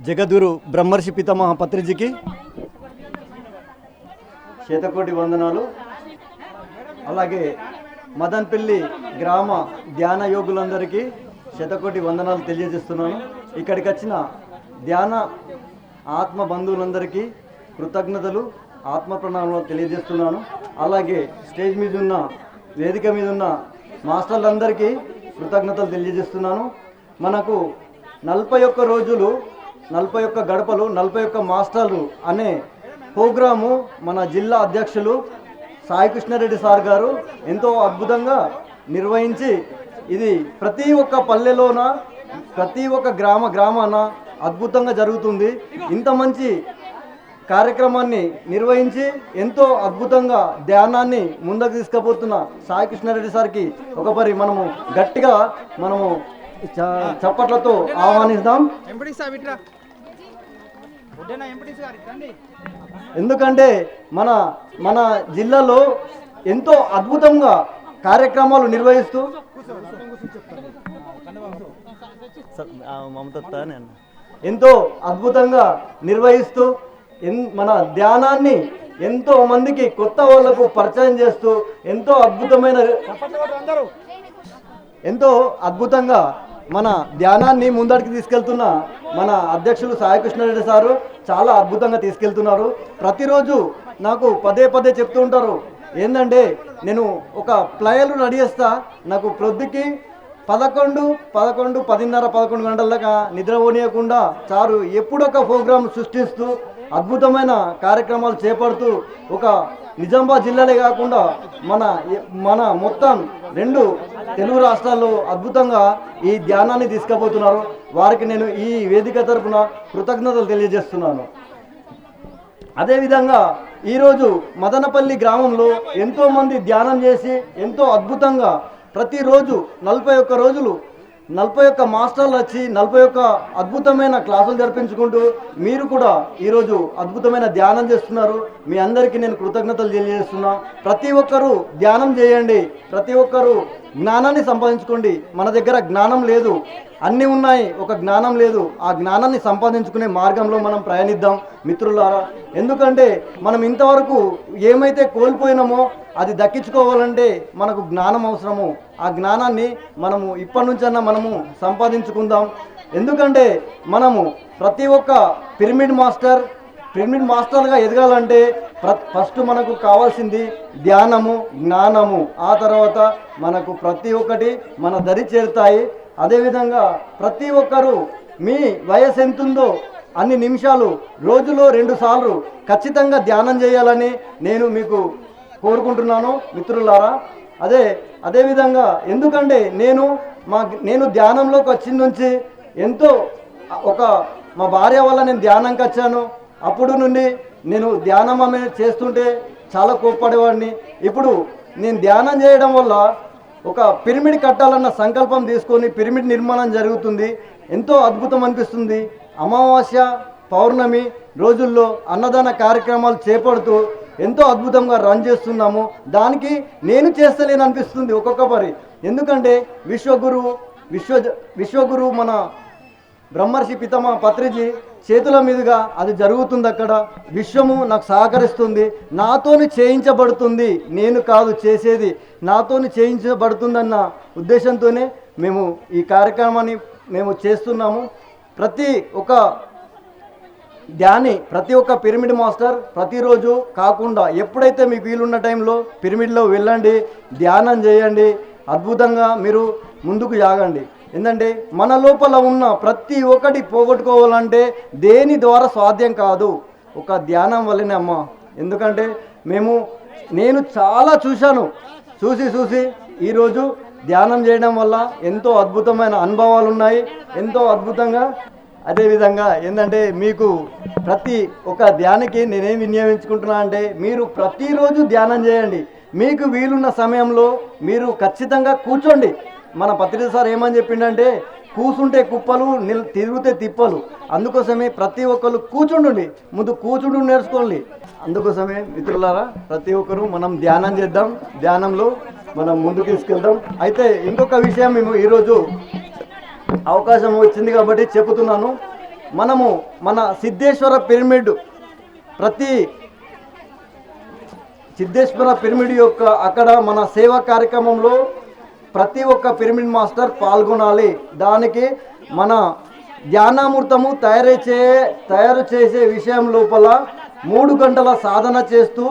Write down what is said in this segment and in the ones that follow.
జగద్గురు బ్రహ్మర్షి పితామహ పత్రిజీకి శతకోటి వందనాలు. అలాగే మదన్పల్లి గ్రామ ధ్యాన యోగులందరికీ శతకోటి వందనాలు తెలియజేస్తున్నాను. ఇక్కడికి వచ్చిన ధ్యాన ఆత్మ బంధువులందరికీ కృతజ్ఞతలు, ఆత్మ ప్రణామాలు తెలియజేస్తున్నాను. అలాగే స్టేజ్ మీద ఉన్న, వేదిక మీద ఉన్న మాస్టర్లందరికీ కృతజ్ఞతలు తెలియజేస్తున్నాను. మనకు 41 రోజులు, 41 గడపలు, 41 మాస్టర్లు అనే ప్రోగ్రాము మన జిల్లా అధ్యక్షులు సాయి కృష్ణారెడ్డి సార్ గారు ఎంతో అద్భుతంగా నిర్వహించి, ఇది ప్రతి ఒక్క పల్లెలోన, ప్రతి ఒక్క గ్రామాన అద్భుతంగా జరుగుతుంది. ఇంత మంచి కార్యక్రమాన్ని నిర్వహించి ఎంతో అద్భుతంగా ధ్యానాన్ని ముందుకు తీసుకుపోతున్న సాయి కృష్ణారెడ్డి సార్కి ఒకసారి మనము గట్టిగా చప్పట్లతో ఆహ్వానిస్తాం. ఎందుకంటే మన జిల్లాలో ఎంతో అద్భుతంగా కార్యక్రమాలు నిర్వహిస్తూ ఎంతో అద్భుతంగా నిర్వహిస్తూ మన ధ్యానాన్ని ఎంతో మందికి కొత్త వాళ్లకు పరిచయం చేస్తూ ఎంతో అద్భుతంగా మన ధ్యానాన్ని ముందడికి తీసుకెళ్తున్న మన అధ్యక్షులు సాయి కృష్ణారెడ్డి సారు చాలా అద్భుతంగా తీసుకెళ్తున్నారు. ప్రతిరోజు నాకు పదే చెప్తూ ఉంటారు, ఏంటంటే నేను ఒక ప్లయర్లు రెడీ చేస్తా, నాకు ప్రొద్దుకి 11, 10:30, 11 గంటల దాకా నిద్రపోనీయకుండా సారు ఎప్పుడొక ప్రోగ్రాం సృష్టిస్తూ అద్భుతమైన కార్యక్రమాలు చేపడుతూ ఒక నిజామాబాద్ జిల్లాలే కాకుండా మన మొత్తం 2 తెలుగు రాష్ట్రాల్లో అద్భుతంగా ఈ ధ్యానాన్ని తీసుకుపోతున్నారు. వారికి నేను ఈ వేదిక తరపున కృతజ్ఞతలు తెలియజేస్తున్నాను. అదేవిధంగా ఈరోజు మదనపల్లి గ్రామంలో ఎంతోమంది ధ్యానం చేసి ఎంతో అద్భుతంగా ప్రతిరోజు 41 రోజులు 41 మాస్టర్లు వచ్చి 41 అద్భుతమైన క్లాసులు జరిపించుకుంటూ మీరు కూడా ఈరోజు అద్భుతమైన ధ్యానం చేస్తున్నారు. మీ అందరికీ నేను కృతజ్ఞతలు తెలియజేస్తున్నా. ప్రతి ఒక్కరూ ధ్యానం చేయండి, ప్రతి ఒక్కరూ జ్ఞానాన్ని సంపాదించుకోండి. మన దగ్గర జ్ఞానం లేదు, అన్నీ ఉన్నాయి, ఒక జ్ఞానం లేదు. ఆ జ్ఞానాన్ని సంపాదించుకునే మార్గంలో మనం ప్రయాణిద్దాం మిత్రులారా. ఎందుకంటే మనం ఇంతవరకు ఏమైతే కోల్పోయినామో అది దక్కించుకోవాలంటే మనకు జ్ఞానం అవసరము. ఆ జ్ఞానాన్ని మనము ఇప్పటి నుంచన్నా మనము సంపాదించుకుందాం. ఎందుకంటే మనము ప్రతి ఒక్క పిరమిడ్ మాస్టర్గా ఎదగాలంటే ఫస్ట్ మనకు కావాల్సింది ధ్యానము, జ్ఞానము. ఆ తర్వాత మనకు ప్రతి ఒక్కటి మన దరి చేరుతాయి. అదేవిధంగా ప్రతి ఒక్కరూ మీ వయసు ఎంతుందో అన్ని నిమిషాలు రోజులో 2 సార్లు ఖచ్చితంగా ధ్యానం చేయాలని నేను మీకు కోరుకుంటున్నాను మిత్రులారా. అదేవిధంగా ఎందుకంటే నేను ధ్యానంలోకి వచ్చిన నుంచి ఎంతో మా భార్య వల్ల నేను ధ్యానంకి వచ్చాను. అప్పుడు నుండి నేను ధ్యానం చేస్తుంటే చాలా కోప్పడేవాడిని. ఇప్పుడు నేను ధ్యానం చేయడం వల్ల ఒక పిరమిడ్ కట్టాలన్న సంకల్పం తీసుకొని పిరమిడ్ నిర్మాణం జరుగుతుంది. ఎంతో అద్భుతం అనిపిస్తుంది. అమావాస్య, పౌర్ణమి రోజుల్లో అన్నదాన కార్యక్రమాలు చేపడుతూ ఎంతో అద్భుతంగా రన్ చేస్తున్నాము. దానికి నేను చేస్తలేను అనిపిస్తుంది ఒక్కొక్క పరి. ఎందుకంటే విశ్వగురు మన బ్రహ్మర్షి పితామహ పత్రిజీ చేతుల మీదుగా అది జరుగుతుంది. అక్కడ విశ్వము నాకు సహకరిస్తుంది, నాతోని చేయించబడుతుంది. నేను కాదు చేసేది, నాతోని చేయించబడుతుందన్న ఉద్దేశంతోనే మేము ఈ కార్యక్రమాన్ని చేస్తున్నాము. ప్రతి ఒక్క పిరమిడ్ మాస్టర్ ప్రతిరోజు కాకుండా ఎప్పుడైతే మీకు వీలున్న టైంలో పిరమిడ్లో వెళ్ళండి, ధ్యానం చేయండి. అద్భుతంగా మీరు ముందుకు సాగండి. ఎందుకంటే మన లోపల ఉన్న ప్రతి ఒక్కటి పోగొట్టుకోవాలంటే దేని ద్వారా సాధ్యం కాదు, ఒక ధ్యానం వల్లనే అమ్మ. ఎందుకంటే నేను చాలా చూసి ఈరోజు ధ్యానం చేయడం వల్ల ఎంతో అద్భుతమైన అనుభవాలు ఉన్నాయి, ఎంతో అద్భుతంగా. అదేవిధంగా ఏంటంటే మీకు ప్రతి ఒక్క ధ్యానికి నేనేం వినియోగించుకుంటున్నా అంటే మీరు ప్రతిరోజు ధ్యానం చేయండి. మీకు వీలున్న సమయంలో మీరు ఖచ్చితంగా కూర్చోండి. మన పత్రిక సార్ ఏమని చెప్పిండంటే కూసుంటే కుప్పలు, తిరిగితే తిప్పలు. అందుకోసమే ప్రతి ఒక్కరు ముందు కూర్చుండు నేర్చుకోండి. అందుకోసమే మిత్రులారా ప్రతి ఒక్కరూ మనం ధ్యానం చేద్దాం, ధ్యానంలో మనం ముందుకు తీసుకెళ్దాం. అయితే ఇంకొక విషయం మేము ఈరోజు అవకాశం వచ్చింది కాబట్టి చెబుతున్నాను. మనము మన సిద్ధేశ్వర పిరమిడ్ సిద్ధేశ్వర పిరమిడ్ యొక్క అక్కడ మన సేవా కార్యక్రమంలో ప్రతి ఒక్క పిరమిడ్ మాస్టర్ పాల్గొనాలి. దానికి మన ధ్యానామృతము తయారు చేసే విషయం లోపల 3 గంటల సాధన చేస్తూ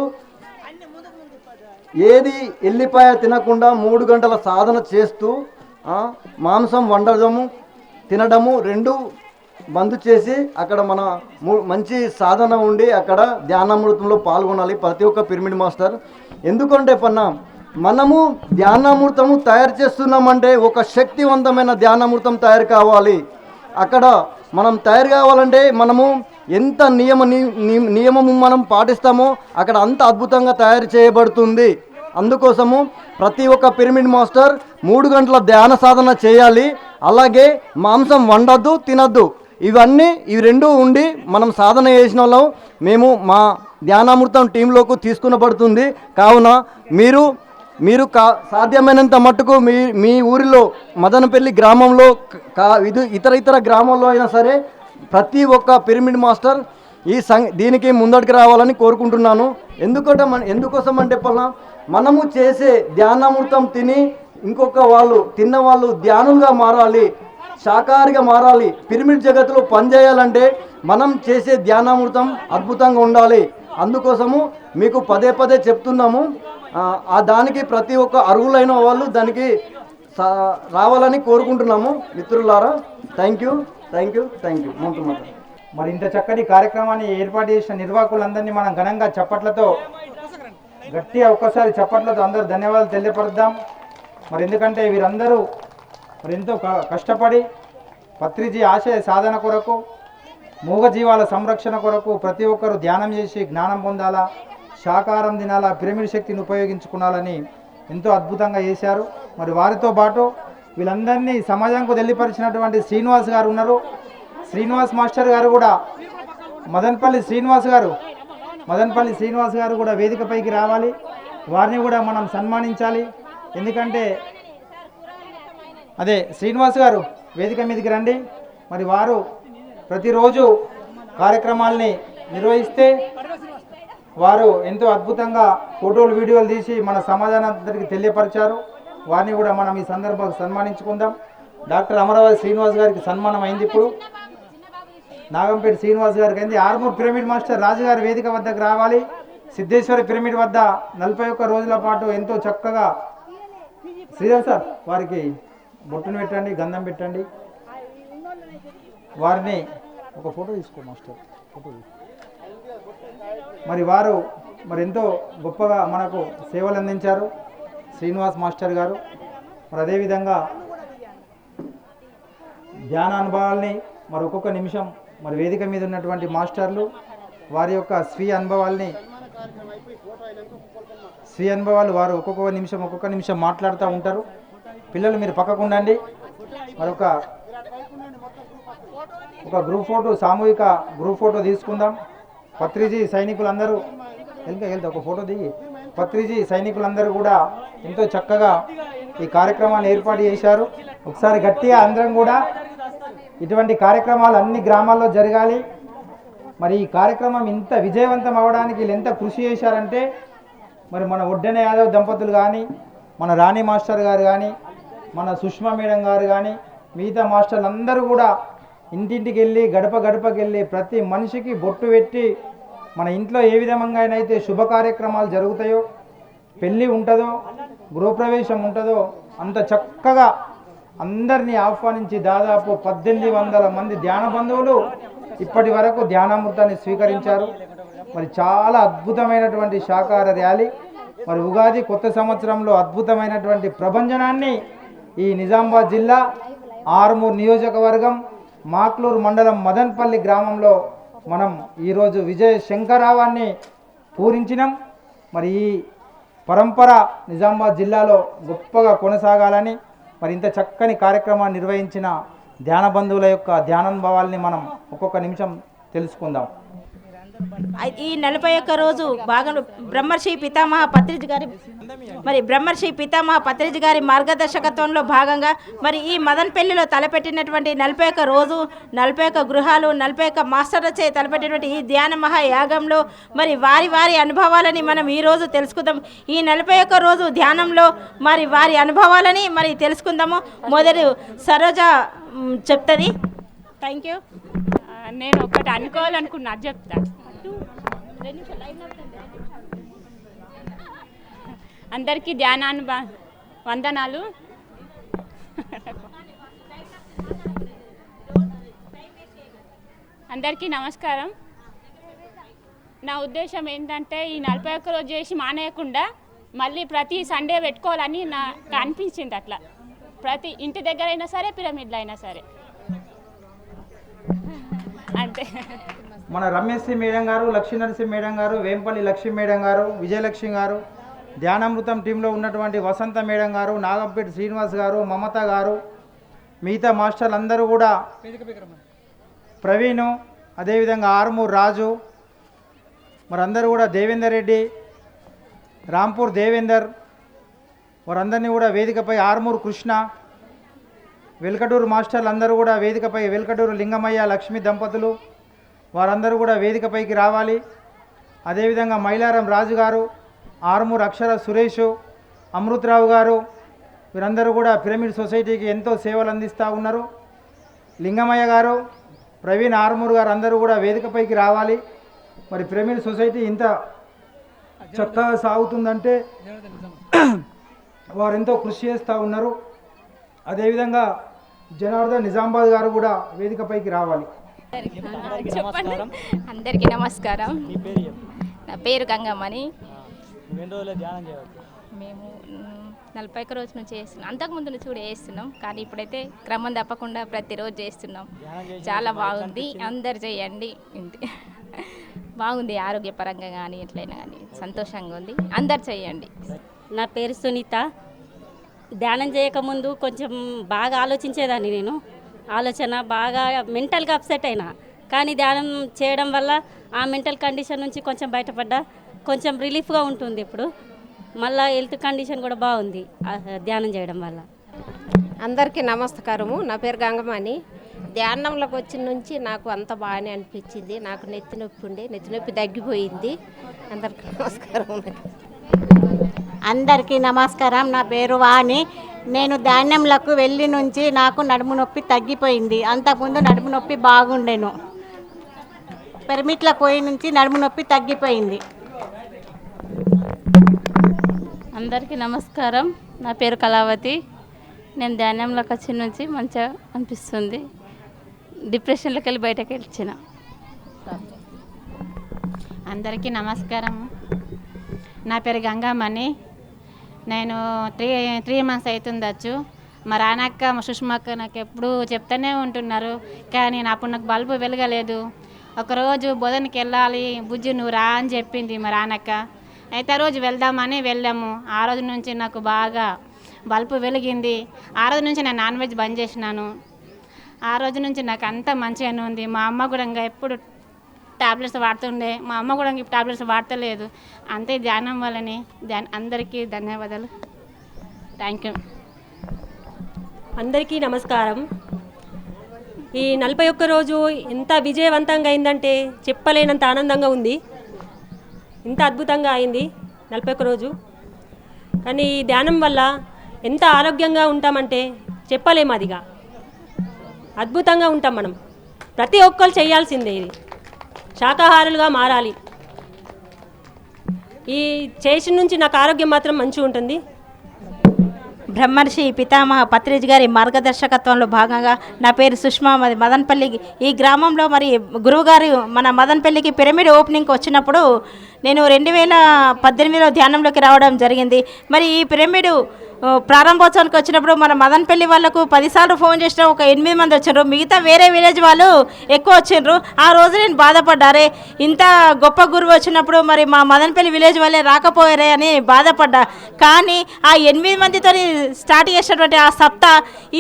ఏది ఎల్లిపాయ తినకుండా 3 గంటల సాధన చేస్తూ మాంసం వండడము తినడము 2 బంద్ చేసి అక్కడ మన మంచి సాధన ఉండి అక్కడ ధ్యానామృతంలో పాల్గొనాలి ప్రతి ఒక్క పిరమిడ్ మాస్టర్. ఎందుకంటే మనము ధ్యానామృతము తయారు చేస్తున్నామంటే ఒక శక్తివంతమైన ధ్యానామృతం తయారు కావాలి. అక్కడ మనం తయారు కావాలంటే మనము ఎంత నియమము మనం పాటిస్తామో అక్కడ అంత అద్భుతంగా తయారు చేయబడుతుంది. అందుకోసము ప్రతి ఒక్క పిరమిడ్ మాస్టర్ 3 గంటల ధ్యాన సాధన చేయాలి. అలాగే మాంసం వండద్దు తినద్దు. ఇవి 2 ఉండి మనం సాధన చేసిన వాళ్ళం మేము మా ధ్యానామృతం టీంలోకి తీసుకునబడుతుంది. కావున మీరు సాధ్యమైనంత మట్టుకు మీ ఊరిలో మదనపల్లి గ్రామంలో ఇతర గ్రామాల్లో అయినా సరే ప్రతి ఒక్క పిరమిడ్ మాస్టర్ దీనికి ముందటికి రావాలని కోరుకుంటున్నాను. ఎందుకోసం అంటే మనము చేసే ధ్యానామృతం తిని తిన్న వాళ్ళు ధ్యానులుగా మారాలి, శాకాహారిగా మారాలి. పిరమిడ్ జగత్తులో పనిచేయాలంటే మనం చేసే ధ్యానామృతం అద్భుతంగా ఉండాలి. అందుకోసము మీకు పదే చెప్తున్నాము. దానికి ప్రతి ఒక్క అర్హులైన వాళ్ళు దానికి రావాలని కోరుకుంటున్నాము. మిత్రులారా, థ్యాంక్ యూ. మరి ఇంత చక్కటి కార్యక్రమాన్ని ఏర్పాటు చేసిన నిర్వాహకులందరినీ మనం ఘనంగా గట్టిగా ఒక్కసారి చప్పట్లతో అందరూ ధన్యవాదాలు తెలియపరుద్దాం. మరి ఎందుకంటే వీరందరూ మరి ఎంతో కష్టపడి పత్రిజీ ఆశయ సాధన కొరకు, మూగజీవాల సంరక్షణ కొరకు ప్రతి ఒక్కరూ ధ్యానం చేసి జ్ఞానం పొందాలా, శాకాహారం తినాలా, పిరమిడ్ శక్తిని ఉపయోగించుకోవాలని ఎంతో అద్భుతంగా చేశారు. మరి వారితో పాటు వీళ్ళందరినీ సమాజంకు తెలియపరిచినటువంటి శ్రీనివాస్ గారు ఉన్నారు. శ్రీనివాస్ మాస్టర్ గారు కూడా మదనపల్లి శ్రీనివాస్ గారు కూడా వేదికపైకి రావాలి. వారిని కూడా మనం సన్మానించాలి. ఎందుకంటే శ్రీనివాస్ గారు వేదిక మీదకి రండి. మరి వారు ప్రతిరోజు కార్యక్రమాల్ని నిర్వహిస్తే వారు ఎంతో అద్భుతంగా ఫోటోలు వీడియోలు తీసి మన సమాజానికి తెలియపరిచారు. వారిని కూడా మనం ఈ సందర్భంగా సన్మానించుకుందాం. డాక్టర్ అమరావతి శ్రీనివాస్ గారికి సన్మానం అయింది. ఇప్పుడు నాగంపేట శ్రీనివాస్ గారికి అయింది. ఆర్మూర్ పిరమిడ్ మాస్టర్ రాజుగారి వేదిక వద్దకు రావాలి. సిద్ధేశ్వర పిరమిడ్ వద్ద 41 రోజుల పాటు ఎంతో చక్కగా శ్రీధర్ సార్ వారికి బొట్టును పెట్టండి, గంధం పెట్టండి. వారిని ఒక ఫోటో తీసుకో మాస్టర్, మరి వారు ఎంతో గొప్పగా మనకు సేవలు అందించారు శ్రీనివాస్ మాస్టర్ గారు. మరి అదేవిధంగా ధ్యాన అనుభవాల్ని మరి ఒక్కొక్క నిమిషం మరి వేదిక మీద ఉన్నటువంటి మాస్టర్లు వారి యొక్క స్వీయ అనుభవాలు వారు ఒక్కొక్క నిమిషం మాట్లాడుతూ ఉంటారు. పిల్లలు మీరు పక్కకు ఉండండి. మరొక సామూహిక గ్రూప్ ఫోటో తీసుకుందాం. పత్రిజీ సైనికులందరూ ఒక ఫోటో దిగి పత్రిజీ సైనికులందరూ కూడా ఎంతో చక్కగా ఈ కార్యక్రమాన్ని ఏర్పాటు చేశారు. ఒకసారి గట్టిగా అందరం కూడా ఇటువంటి కార్యక్రమాలు అన్ని గ్రామాల్లో జరగాలి. మరి ఈ కార్యక్రమం ఇంత విజయవంతం అవ్వడానికి వీళ్ళు ఎంత కృషి చేశారంటే మరి మన ఒడ్డెన యాదవ్ దంపతులు కానీ, మన రాణి మాస్టర్ గారు కానీ, మన సుష్మా మేడం గారు కానీ, మిగతా మాస్టర్లు అందరూ కూడా ఇంటింటికి వెళ్ళి గడపకి వెళ్ళి ప్రతి మనిషికి బొట్టు పెట్టి మన ఇంట్లో ఏ విధంగా అయితే శుభ కార్యక్రమాలు జరుగుతాయో, పెళ్ళి ఉంటుందో, గృహప్రవేశం ఉంటుందో అంత చక్కగా అందరినీ ఆహ్వానించి దాదాపు 1800 మంది ధ్యాన బంధువులు ఇప్పటి వరకు ధ్యానామృతాన్ని స్వీకరించారు. మరి చాలా అద్భుతమైనటువంటి శాకాహార ర్యాలీ. మరి ఉగాది కొత్త సంవత్సరంలో అద్భుతమైనటువంటి ప్రభంజనాన్ని ఈ నిజామాబాద్ జిల్లా ఆర్మూర్ నియోజకవర్గం మాక్లూరు మండలం మదన్పల్లి గ్రామంలో మనం ఈరోజు విజయ శంకరావాన్ని పూరించినాం. మరి ఈ పరంపర నిజామాబాద్ జిల్లాలో గొప్పగా కొనసాగాలని మరి ఇంత చక్కని కార్యక్రమాన్ని నిర్వహించిన ధ్యాన బంధువుల యొక్క ధ్యానానుభవాల్ని మనం ఒక్కొక్క నిమిషం తెలుసుకుందాం. ఈ 41 రోజు భాగంలో బ్రహ్మర్షి పితామహ పత్రిజీ గారి మార్గదర్శకత్వంలో భాగంగా మరి ఈ మదనపల్లిలో తలపెట్టినటువంటి 41 రోజు 41 గృహాలు 41 మాస్టర్లచే తలపెట్టినటువంటి ఈ ధ్యాన మహాయాగంలో మరి వారి అనుభవాలని మనం ఈరోజు తెలుసుకుందాం. ఈ 41 రోజు ధ్యానంలో మరి వారి అనుభవాలని మరి తెలుసుకుందాము. మొదలు సరోజ చెప్తుంది. Thank you. నేను ఒకటి అనుకోవాలనుకున్నా, అది చెప్తా. అందరికీ వందనాలు. అందరికీ నమస్కారం. నా ఉద్దేశం ఏంటంటే ఈ 41 రోజు చేసి మానేయకుండా మళ్ళీ ప్రతి సండే పెట్టుకోవాలని నాకు అనిపించింది. అట్లా ప్రతి ఇంటి దగ్గర అయినా సరే, పిరమిడ్లో అయినా సరే. అంతే. మన రమేశ్వరి మేడం గారు, లక్ష్మీనరసింహ మేడం గారు, వేంపల్లి లక్ష్మీ మేడం గారు, విజయలక్ష్మి గారు, ధ్యానామృతం టీంలో ఉన్నటువంటి వసంత మేడం గారు, నాగంపేట శ్రీనివాస్ గారు, మమత గారు, మిగతా మాస్టర్లు అందరూ కూడా, ప్రవీణు, అదేవిధంగా ఆర్మూర్ రాజు, మరందరూ కూడా దేవేందర్ రెడ్డి, రాంపూర్ దేవేందర్, వారందరినీ కూడా వేదికపై, ఆర్మూర్ కృష్ణ, వెల్కటూరు మాస్టర్లు అందరూ కూడా వేదికపై, వెల్కటూరు లింగమయ్య లక్ష్మీ దంపతులు వారందరూ కూడా వేదికపైకి రావాలి. అదేవిధంగా మైలారం రాజు గారు, ఆర్మూర్ అక్షర సురేష్, అమృతరావు గారు, వీరందరూ కూడా పిరమిడ్ సొసైటీకి ఎంతో సేవలు అందిస్తూ ఉన్నారు. లింగమయ్య గారు, ప్రవీణ్ ఆర్మూర్ గారు అందరూ కూడా వేదికపైకి రావాలి. మరి పిరమిడ్ సొసైటీ ఇంత చక్కగా సాగుతుందంటే వారు ఎంతో కృషి చేస్తూ ఉన్నారు. అదేవిధంగా జనార్దన్ నిజామాబాద్ గారు కూడా వేదికపైకి రావాలి. అందరికీ నమస్కారం. నా పేరు గంగమ్మని. మేము 41 రోజు నుంచి చేస్తున్నాం. అంతకుముందు నుంచి కూడా చేస్తున్నాం, కానీ ఇప్పుడైతే క్రమం తప్పకుండా ప్రతిరోజు చేస్తున్నాం. చాలా బాగుంది. అందరు చేయండి. బాగుంది, ఆరోగ్యపరంగా కానీ ఎట్లయినా కానీ సంతోషంగా ఉంది. అందరు చేయండి. నా పేరు సునీత. ధ్యానం చేయకముందు కొంచెం బాగా ఆలోచించేదాన్ని. నేను ఆలోచన బాగా మెంటల్గా అప్సెట్ అయినా, కానీ ధ్యానం చేయడం వల్ల ఆ మెంటల్ కండిషన్ నుంచి కొంచెం బయటపడ్డా, కొంచెం రిలీఫ్గా ఉంటుంది. ఇప్పుడు మళ్ళీ హెల్త్ కండిషన్ కూడా బాగుంది ధ్యానం చేయడం వల్ల. అందరికీ నమస్కారము. నా పేరు గంగమ్మని. ధ్యానంలోకి వచ్చిన నుంచి నాకు అంత బాగానే అనిపించింది. నాకు నెత్తి నొప్పి ఉండే, నెత్తి నొప్పి తగ్గిపోయింది. అందరికీ నమస్కారం. అందరికీ నమస్కారం. నా పేరు వాణి. నేను ధాన్యంలకు వెళ్ళి నుంచి నాకు నడుము నొప్పి తగ్గిపోయింది. అంతకుముందు నడుము నొప్పి బాగుండేను. పిరమిడ్లకు పోయి నుంచి నడుము నొప్పి తగ్గిపోయింది. అందరికీ నమస్కారం. నా పేరు కళావతి. నేను ధ్యానంలోకి వచ్చిన నుంచి మంచిగా అనిపిస్తుంది. డిప్రెషన్లోకి వెళ్ళి బయటకు వచ్చిన. అందరికీ నమస్కారం. నా పేరు గంగమ్మని. నేను 3 మంత్స్ అవుతుందచ్చు. మా రానక్క, మా సుష్మక్క నాకు ఎప్పుడు చెప్తూనే ఉంటున్నారు, కానీ అప్పుడు నాకు బల్బు వెలగలేదు. ఒకరోజు బోధనకి వెళ్ళాలి బుజ్జి నువ్వు రా అని చెప్పింది మా రానక్క. అయితే ఆ రోజు వెళ్దామని వెళ్ళాము. ఆ రోజు నుంచి నాకు బాగా బల్బు వెలిగింది. ఆ రోజు నుంచి నేను నాన్ వెజ్ బంద్ చేసినాను. ఆ రోజు నుంచి నాకు అంతా మంచిగానే ఉంది. మా అమ్మ కూడా ఇంకా ఎప్పుడు టాబ్లెట్స్ వాడుతుండే, మా అమ్మ కూడా ఇప్పుడు టాబ్లెట్స్ వాడతలేదు. అంతే ధ్యానం వల్లనే. అందరికీ ధన్యవాదాలు. Thank you. అందరికీ నమస్కారం. ఈ 41 రోజు ఎంత విజయవంతంగా అయిందంటే చెప్పలేనంత ఆనందంగా ఉంది. ఇంత అద్భుతంగా అయింది 41 రోజు. కానీ ఈ ధ్యానం వల్ల ఎంత ఆరోగ్యంగా ఉంటామంటే చెప్పలేము. అదిగా అద్భుతంగా ఉంటాం మనం. ప్రతి ఒక్కరు చేయాల్సిందే. ఇది శాకాహారులుగా మారాలి. ఈ చేసిన నుంచి నాకు ఆరోగ్యం మాత్రం మంచిగా ఉంటుంది. బ్రహ్మర్షి పితామహ పత్రిజీ గారి మార్గదర్శకత్వంలో భాగంగా నా పేరు సుష్మా. మరి మదనపల్లి ఈ గ్రామంలో మరి గురువుగారు మన మదనపల్లికి పిరమిడ్ ఓపెనింగ్కి వచ్చినప్పుడు నేను 2018లో ధ్యానంలోకి రావడం జరిగింది. మరి ఈ పిరమిడ్ ప్రారంభోత్సవానికి వచ్చినప్పుడు మన మదనపల్లి వాళ్ళకు 10 సార్లు ఫోన్ చేసిన ఒక 8 మంది వచ్చారు, మిగతా వేరే విలేజ్ వాళ్ళు ఎక్కువ వచ్చిండ్రు. ఆ రోజు నేను బాధపడ్డారే, ఇంత గొప్ప గురువు వచ్చినప్పుడు మరి మా మదనపల్లి విలేజ్ వాళ్ళే రాకపోయారే అని బాధపడ్డా. కానీ ఆ 8 మందితో స్టార్ట్ చేసినటువంటి ఆ సప్తా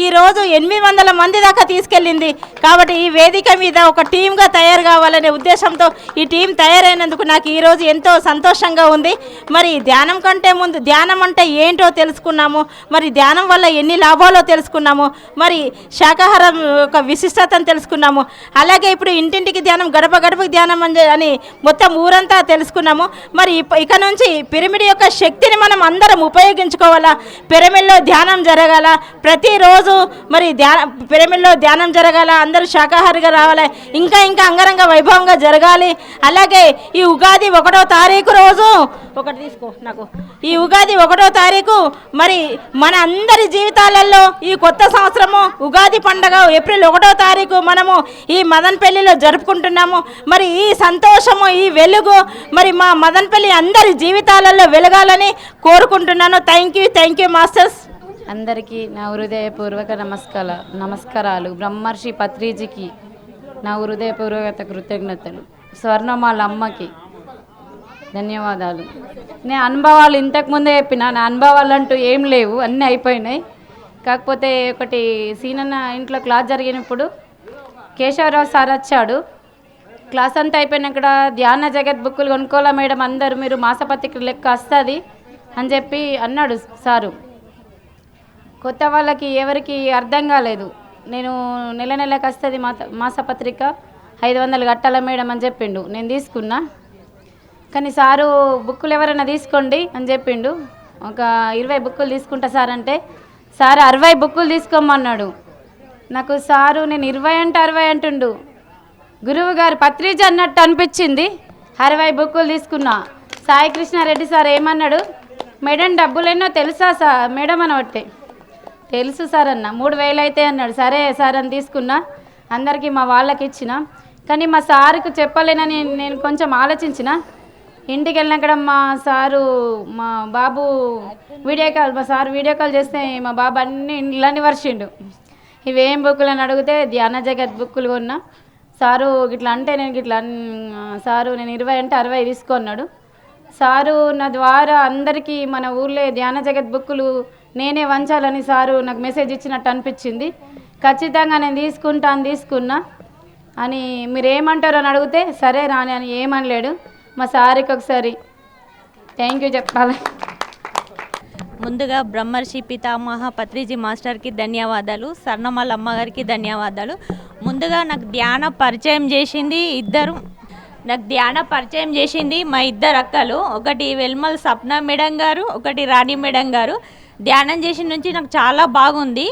ఈరోజు 800 మంది దాకా తీసుకెళ్ళింది. కాబట్టి ఈ వేదిక మీద ఒక టీమ్గా తయారు కావాలనే ఉద్దేశంతో ఈ టీం తయారైనందుకు నాకు ఈరోజు ఎంతో సంతోషంగా ఉంది. మరి ధ్యానం కంటే ముందు ధ్యానం అంటే ఏంటో తెలుసుకున్నాము, మరి ధ్యానం వల్ల ఎన్ని లాభాలో తెలుసుకున్నాము, మరి శాకాహారం యొక్క విశిష్టతను తెలుసుకున్నాము. అలాగే ఇప్పుడు ఇంటింటికి ధ్యానం, గడప గడపకి ధ్యానం అని మొత్తం ఊరంతా తెలుసుకున్నాము. మరి ఇక నుంచి పిరమిడ్ యొక్క శక్తిని మనం అందరం ఉపయోగించుకోవాలా, పిరమిడ్లో ధ్యానం జరగాల, ప్రతిరోజు మరి పిరమిడ్లో ధ్యానం జరగాల, అందరూ శాకాహారిగా రావాలి, ఇంకా ఇంకా అంగరంగ వైభవంగా జరగాలి. అలాగే ఈ ఉగాది 1వ తారీఖు రోజు ఈ ఉగాది 1వ తారీఖు మరి మన అందరి జీవితాలలో ఈ కొత్త సంవత్సరము ఉగాది పండగ ఏప్రిల్ 1వ తారీఖు మనము ఈ మదనపల్లిలో జరుపుకుంటున్నాము. మరి ఈ సంతోషము, ఈ వెలుగు మరి మా మదనపల్లి అందరి జీవితాలలో వెలగాలని కోరుకుంటున్నాను. Thank you masters. అందరికీ నా హృదయపూర్వక నమస్కారాలు. బ్రహ్మర్షి పత్రిజీకి నా హృదయపూర్వక కృతజ్ఞతలు. స్వర్ణమాల అమ్మకి ధన్యవాదాలు. నేను అనుభవాలు ఇంతకుముందే చెప్పిన, నా అనుభవాలు అంటూ ఏం లేవు, అన్నీ అయిపోయినాయి. కాకపోతే ఒకటి సీనన్న ఇంట్లో క్లాస్ జరిగినప్పుడు కేశవరావు సార్ వచ్చాడు. క్లాస్ అంతా అయిపోయినాక ధ్యాన జగత్ బుక్కులు కొనుక్కోవాలా మేడం, అందరూ మీరు మాసపత్రిక లెక్క వస్తుంది అని చెప్పి అన్నాడు సారు. కొత్త వాళ్ళకి ఎవరికి అర్థం కాలేదు. నేను నెలకు వస్తుంది మాసపత్రిక 500 కట్టాల మేడం అని చెప్పిండు. నేను తీసుకున్నా, కానీ సారు బుక్కులు ఎవరైనా తీసుకోండి అని చెప్పిండు. ఒక 20 బుక్కులు తీసుకుంటా సార్ అంటే సార్ 60 బుక్కులు తీసుకోమన్నాడు. నాకు సారు నేను 20 అంటే 60 అంటుండు. గురువు గారు పత్రిజ అన్నట్టు అనిపించింది. 60 బుక్కులు తీసుకున్నా. సాయి కృష్ణారెడ్డి సార్ ఏమన్నాడు, మేడం డబ్బులేనో తెలుసా సార్ మేడం అనబట్టే, తెలుసు సార్ అన్న, 3000 అయితే అన్నాడు. సరే సార్ అని తీసుకున్నా, అందరికీ మా వాళ్ళకి ఇచ్చిన. కానీ మా సార్కు చెప్పలేనని నేను కొంచెం ఆలోచించిన. ఇంటికి వెళ్ళినాక మా సారు మా సార్ వీడియో కాల్ చేస్తే మా బాబు అన్ని ఇళ్ళని వర్షిండు. ఇవేం బుక్కులు అని అడిగితే ధ్యాన జగత్ బుక్కులు కొన్నా. సారు ఇట్లా అంటే నేను ఇట్లా సారు నేను 20 అంటే 60 తీసుకున్నాడు. సారు నా ద్వారా అందరికీ మన ఊర్లో ధ్యాన జగత్ బుక్కులు నేనే వంచాలని సారు నాకు మెసేజ్ ఇచ్చినట్టు అనిపించింది. ఖచ్చితంగా నేను తీసుకున్నా అని మీరు ఏమంటారు అని అడిగితే సరే రాని అని ఏమనలేడు. మా సార్కి ఒకసారి థ్యాంక్ యూ చెప్పాలి. ముందుగా బ్రహ్మర్షి పితామహ పత్రిజీ మాస్టర్కి ధన్యవాదాలు, స్వర్ణమాల అమ్మగారికి ధన్యవాదాలు. ముందుగా నాకు ధ్యాన పరిచయం చేసింది మా ఇద్దరు అక్కలు. ఒకటి వెల్మల్ సప్న మేడం గారు, ఒకటి రాణి మేడం గారు. ధ్యానం చేసిన నుంచి నాకు చాలా బాగుంది.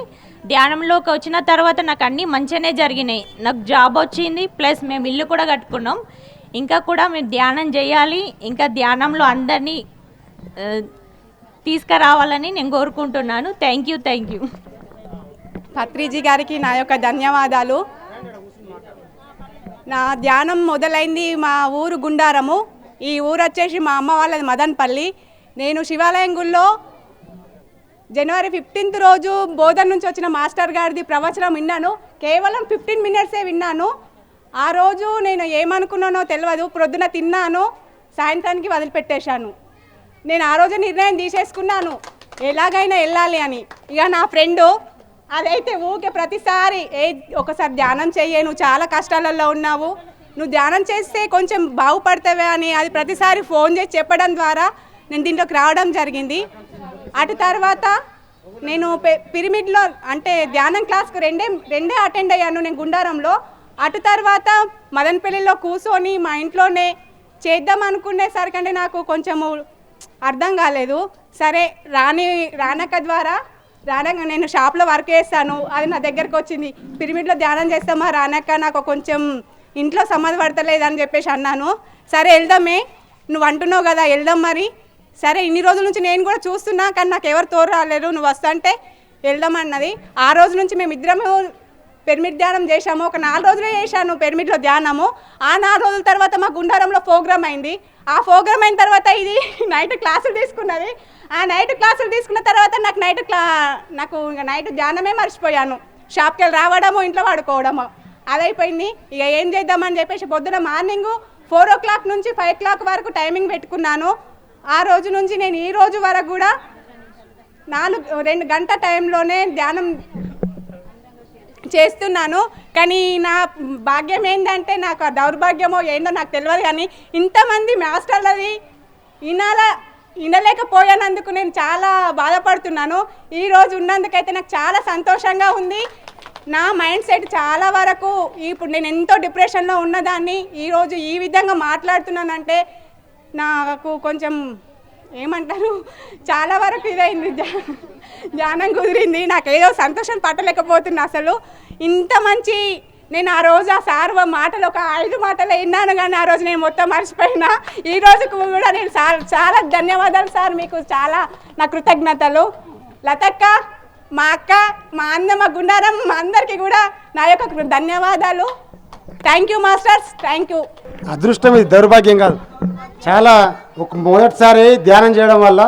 ధ్యానంలోకి వచ్చిన తర్వాత నాకు అన్నీ మంచిగానే జరిగినాయి. నాకు జాబ్ వచ్చింది, ప్లస్ మేము ఇల్లు కూడా కట్టుకున్నాం. ఇంకా కూడా మేము ధ్యానం చేయాలి, ఇంకా ధ్యానంలో అందరినీ తీసుకురావాలని నేను కోరుకుంటున్నాను. Thank you. పత్రిజీ గారికి నా యొక్క ధన్యవాదాలు. నా ధ్యానం మొదలైంది మా ఊరు గుండారము. ఈ ఊరు వచ్చేసి మా అమ్మ వాళ్ళది మదనపల్లి. నేను శివాలయం గుళ్ళో జనవరి 15th రోజు బోధన నుంచి వచ్చిన మాస్టర్ గారిది ప్రవచనం విన్నాను. కేవలం 15 మినిట్సే విన్నాను. ఆ రోజు నేను ఏమనుకున్నానో తెలియదు. ప్రొద్దున తిన్నాను, సాయంత్రానికి వదిలిపెట్టేశాను. నేను ఆ రోజు నిర్ణయం తీసేసుకున్నాను ఎలాగైనా వెళ్ళాలి అని. ఇక నా ఫ్రెండు అదైతే ఊకే ప్రతిసారి ఒకసారి ధ్యానం చెయ్యే, నువ్వు చాలా కష్టాలలో ఉన్నావు, నువ్వు ధ్యానం చేస్తే కొంచెం బాగుపడతావే అని అది ప్రతిసారి ఫోన్ చేసి చెప్పడం ద్వారా నేను దీంట్లోకి రావడం జరిగింది. అటు తర్వాత నేను పిరమిడ్లో అంటే ధ్యానం క్లాస్కు రెండే అటెండ్ అయ్యాను నేను గుండారంలో. అటు తర్వాత మదనపల్లిలో కూర్చొని మా ఇంట్లోనే చేద్దాం అనుకునేసరికంటే నాకు కొంచెము అర్థం కాలేదు. సరే రానక్క ద్వారా నేను షాప్లో వర్క్ చేస్తాను, అది నా దగ్గరకు వచ్చింది. పిరమిడ్లో ధ్యానం చేస్తామా రానక్క, నాకు కొంచెం ఇంట్లో సమ్మతి పడతలేదు అని చెప్పేసి అన్నాను. సరే వెళ్దామే, నువ్వు అంటున్నావు కదా వెళ్దాం మరి. సరే ఇన్ని రోజుల నుంచి నేను కూడా చూస్తున్నా, కానీ నాకు ఎవరు తోడు రాలేరు, నువ్వు వస్తా అంటే వెళ్దామన్నది. ఆ రోజు నుంచి మేము ఇద్దరము పిరమిడ్ ధ్యానం చేశాము. ఒక 4 రోజులే చేశాను పిరమిడ్లో ధ్యానము. ఆ 4 రోజుల తర్వాత మా గుండారంలో ప్రోగ్రామ్ అయింది. ఆ ప్రోగ్రామ్ అయిన తర్వాత ఇది నైట్ క్లాసులు తీసుకున్నది. ఆ నైట్ క్లాసులు తీసుకున్న తర్వాత నాకు ఇంకా నైట్ ధ్యానమే మర్చిపోయాను. షాప్కి వెళ్ళి రావడము, ఇంట్లో పడుకోవడము అదైపోయింది. ఇక ఏం చేద్దామని చెప్పేసి పొద్దున మార్నింగ్ 4 o'clock నుంచి 5 o'clock వరకు టైమింగ్ పెట్టుకున్నాను. ఆ రోజు నుంచి నేను ఈ రోజు వరకు కూడా 2 గంట టైంలోనే ధ్యానం చేస్తున్నాను. కానీ నా భాగ్యం ఏంటంటే, నాకు ఆ దౌర్భాగ్యమో ఏందో నాకు తెలియదు, కానీ ఇంతమంది మాస్టర్లది వినలేకపోయానందుకు నేను చాలా బాధపడుతున్నాను. ఈరోజు ఉన్నందుకైతే నాకు చాలా సంతోషంగా ఉంది. నా మైండ్ సెట్ చాలా వరకు ఇప్పుడు నేను ఎంతో డిప్రెషన్లో ఉన్నదాన్ని ఈరోజు ఈ విధంగా మాట్లాడుతున్నానంటే నాకు కొంచెం ఏమంటారు, చాలా వరకు ఇదైంది, ధ్యానం కుదిరింది. నాకు ఏదో సంతోషం పట్టలేకపోతున్నా అసలు. ఇంత మంచి నేను ఆ రోజు ఆ సార్ మాటలు ఒక 5 మాటలు విన్నాను, కానీ ఆ రోజు నేను మొత్తం మర్చిపోయినా. ఈ రోజుకు కూడా నేను చాలా ధన్యవాదాలు సార్, మీకు చాలా నా కృతజ్ఞతలు. లతక్క, మా అక్క, మా అన్న, మా గుండారం, మా అందరికీ కూడా నా యొక్క ధన్యవాదాలు. Thank you masters, thank you. అదృష్టం, ఇది దౌర్భాగ్యం కాదు. చాలా మొదటిసారి ధ్యానం చేయడం వల్ల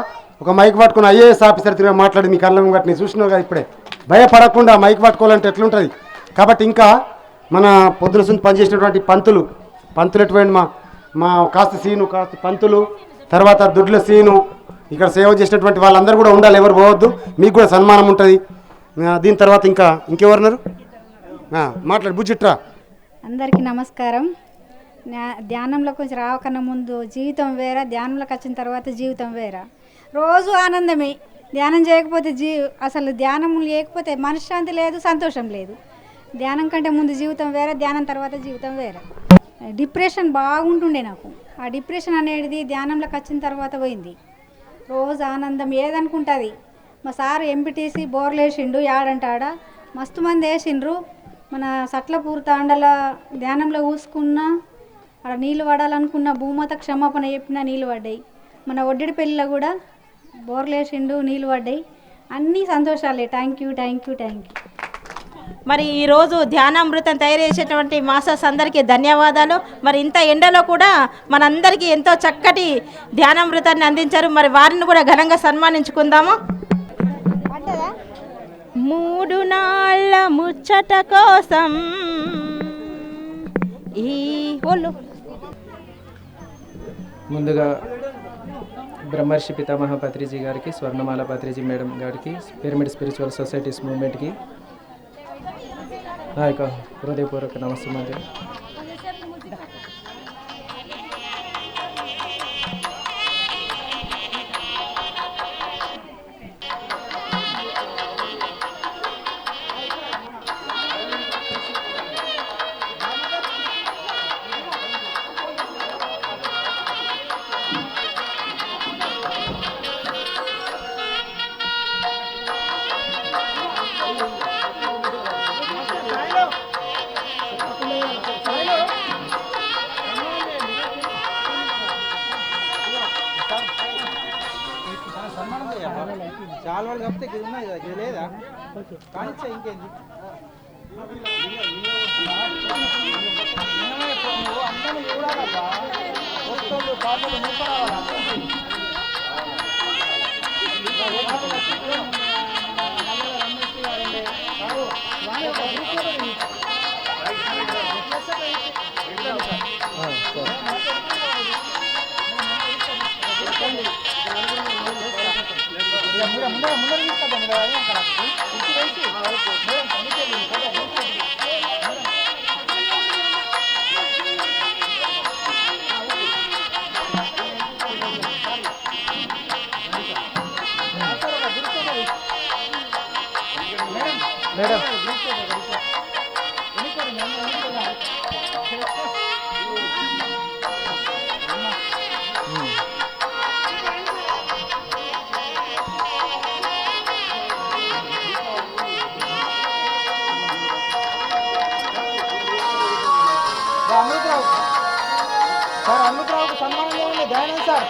ఒక మైక్ పట్టుకుని ఐఏఎస్ ఆఫీసర్ తిరిగి మాట్లాడి మీ కళ్ళ ముంగట నేను చూసినావు కదా ఇప్పుడే. భయపడకుండా మైక్ పట్టుకోవాలంటే ఎట్లుంటుంది. కాబట్టి ఇంకా మన పొద్దున నుంచి పనిచేసినటువంటి పంతులు ఎటువంటి మా కాస్త సీను, కాస్త పంతులు, తర్వాత దుడ్ల సీను, ఇక్కడ సేవ చేసినటువంటి వాళ్ళందరూ కూడా ఉండాలి, ఎవరు పోవద్దు. మీకు కూడా సన్మానం ఉంటుంది. దీని తర్వాత ఇంకెవరున్నారు మాట్లాడు, బుజ్జిట్రా. అందరికీ నమస్కారం. ధ్యానంలోకి కొంచెం రావకన్నా ముందు జీవితం వేరే, ధ్యానంలోకి వచ్చిన తర్వాత జీవితం వేరే. రోజు ఆనందమే. ధ్యానం చేయకపోతే అసలు ధ్యానం లేకపోతే మనశ్శాంతి లేదు, సంతోషం లేదు. ధ్యానం కంటే ముందు జీవితం వేరే, ధ్యానం తర్వాత జీవితం వేరే. డిప్రెషన్ బాగుంటుండే నాకు. ఆ డిప్రెషన్ అనేది ధ్యానంలోకి వచ్చిన తర్వాత పోయింది. రోజు ఆనందం ఏదనుకుంటుంది. మా సారు ఎంపీటీసీ బోర్లు వేసిండు, ఏడంటాడ మస్తు మంది వేసిండ్రు. మన సట్లపూర్ తాండల ధ్యానంలో కూసుకున్నా, అక్కడ నీళ్ళు పడాలనుకున్న భూమాత క్షమాపణ చెప్పినా నీళ్ళు పడ్డాయి. మన ఒడ్డిడి పెళ్ళిలో కూడా బోర్లు వేసిండు, నీళ్ళు పడ్డాయి. అన్నీ సంతోషాలే. Thank you, thank you, thank you. మరి ఈరోజు ధ్యానామృతం తయారు చేసేటువంటి మాస్టర్స్ అందరికీ ధన్యవాదాలు. మరి ఇంత ఎండలో కూడా మనందరికీ ఎంతో చక్కటి ధ్యానామృతాన్ని అందించారు. మరి వారిని కూడా ఘనంగా సన్మానించుకుందాము. 3 నాళ్ళ ముచ్చట కోసం ఈ హోళ్ళు. ముందుగా బ్రహ్మర్షి పితామహ పత్రిజీ గారికి, స్వర్ణమాల పత్రిజీ మేడం గారికి, పిరమిడ్ స్పిరిచువల్ సొసైటీస్ మూవ్మెంట్కి నా యొక్క హృదయపూర్వక నమస్కారం. చాలా వాళ్ళు చెప్తే ఇది ఉన్నాయి కదా, ఇది లేదా కానిచ్చా ఇంకేంది. అందరూ చూడాలబ్బా, వస్తువులు పాటలు నూప రావాలి. మేడం అమృతరావు సార్, అమృతరావుకు సన్మానం చేయండి. దయానంద్ సార్,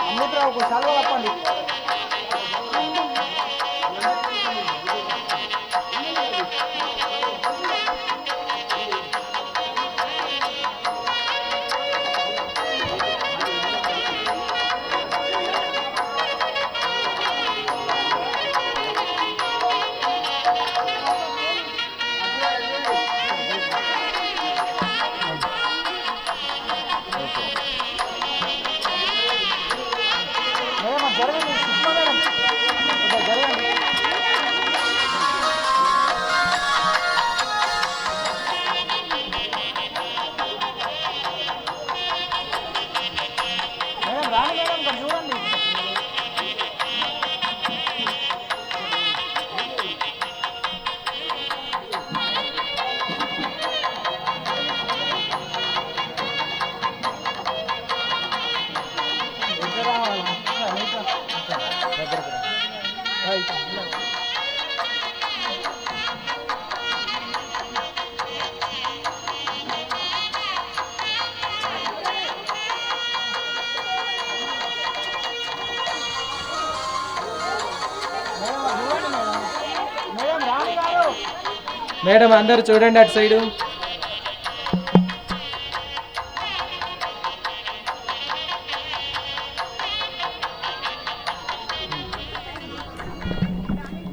అమృతరావుకు సెలవు తప్పండి. మేడం అందరూ చూడండి అటు సైడు.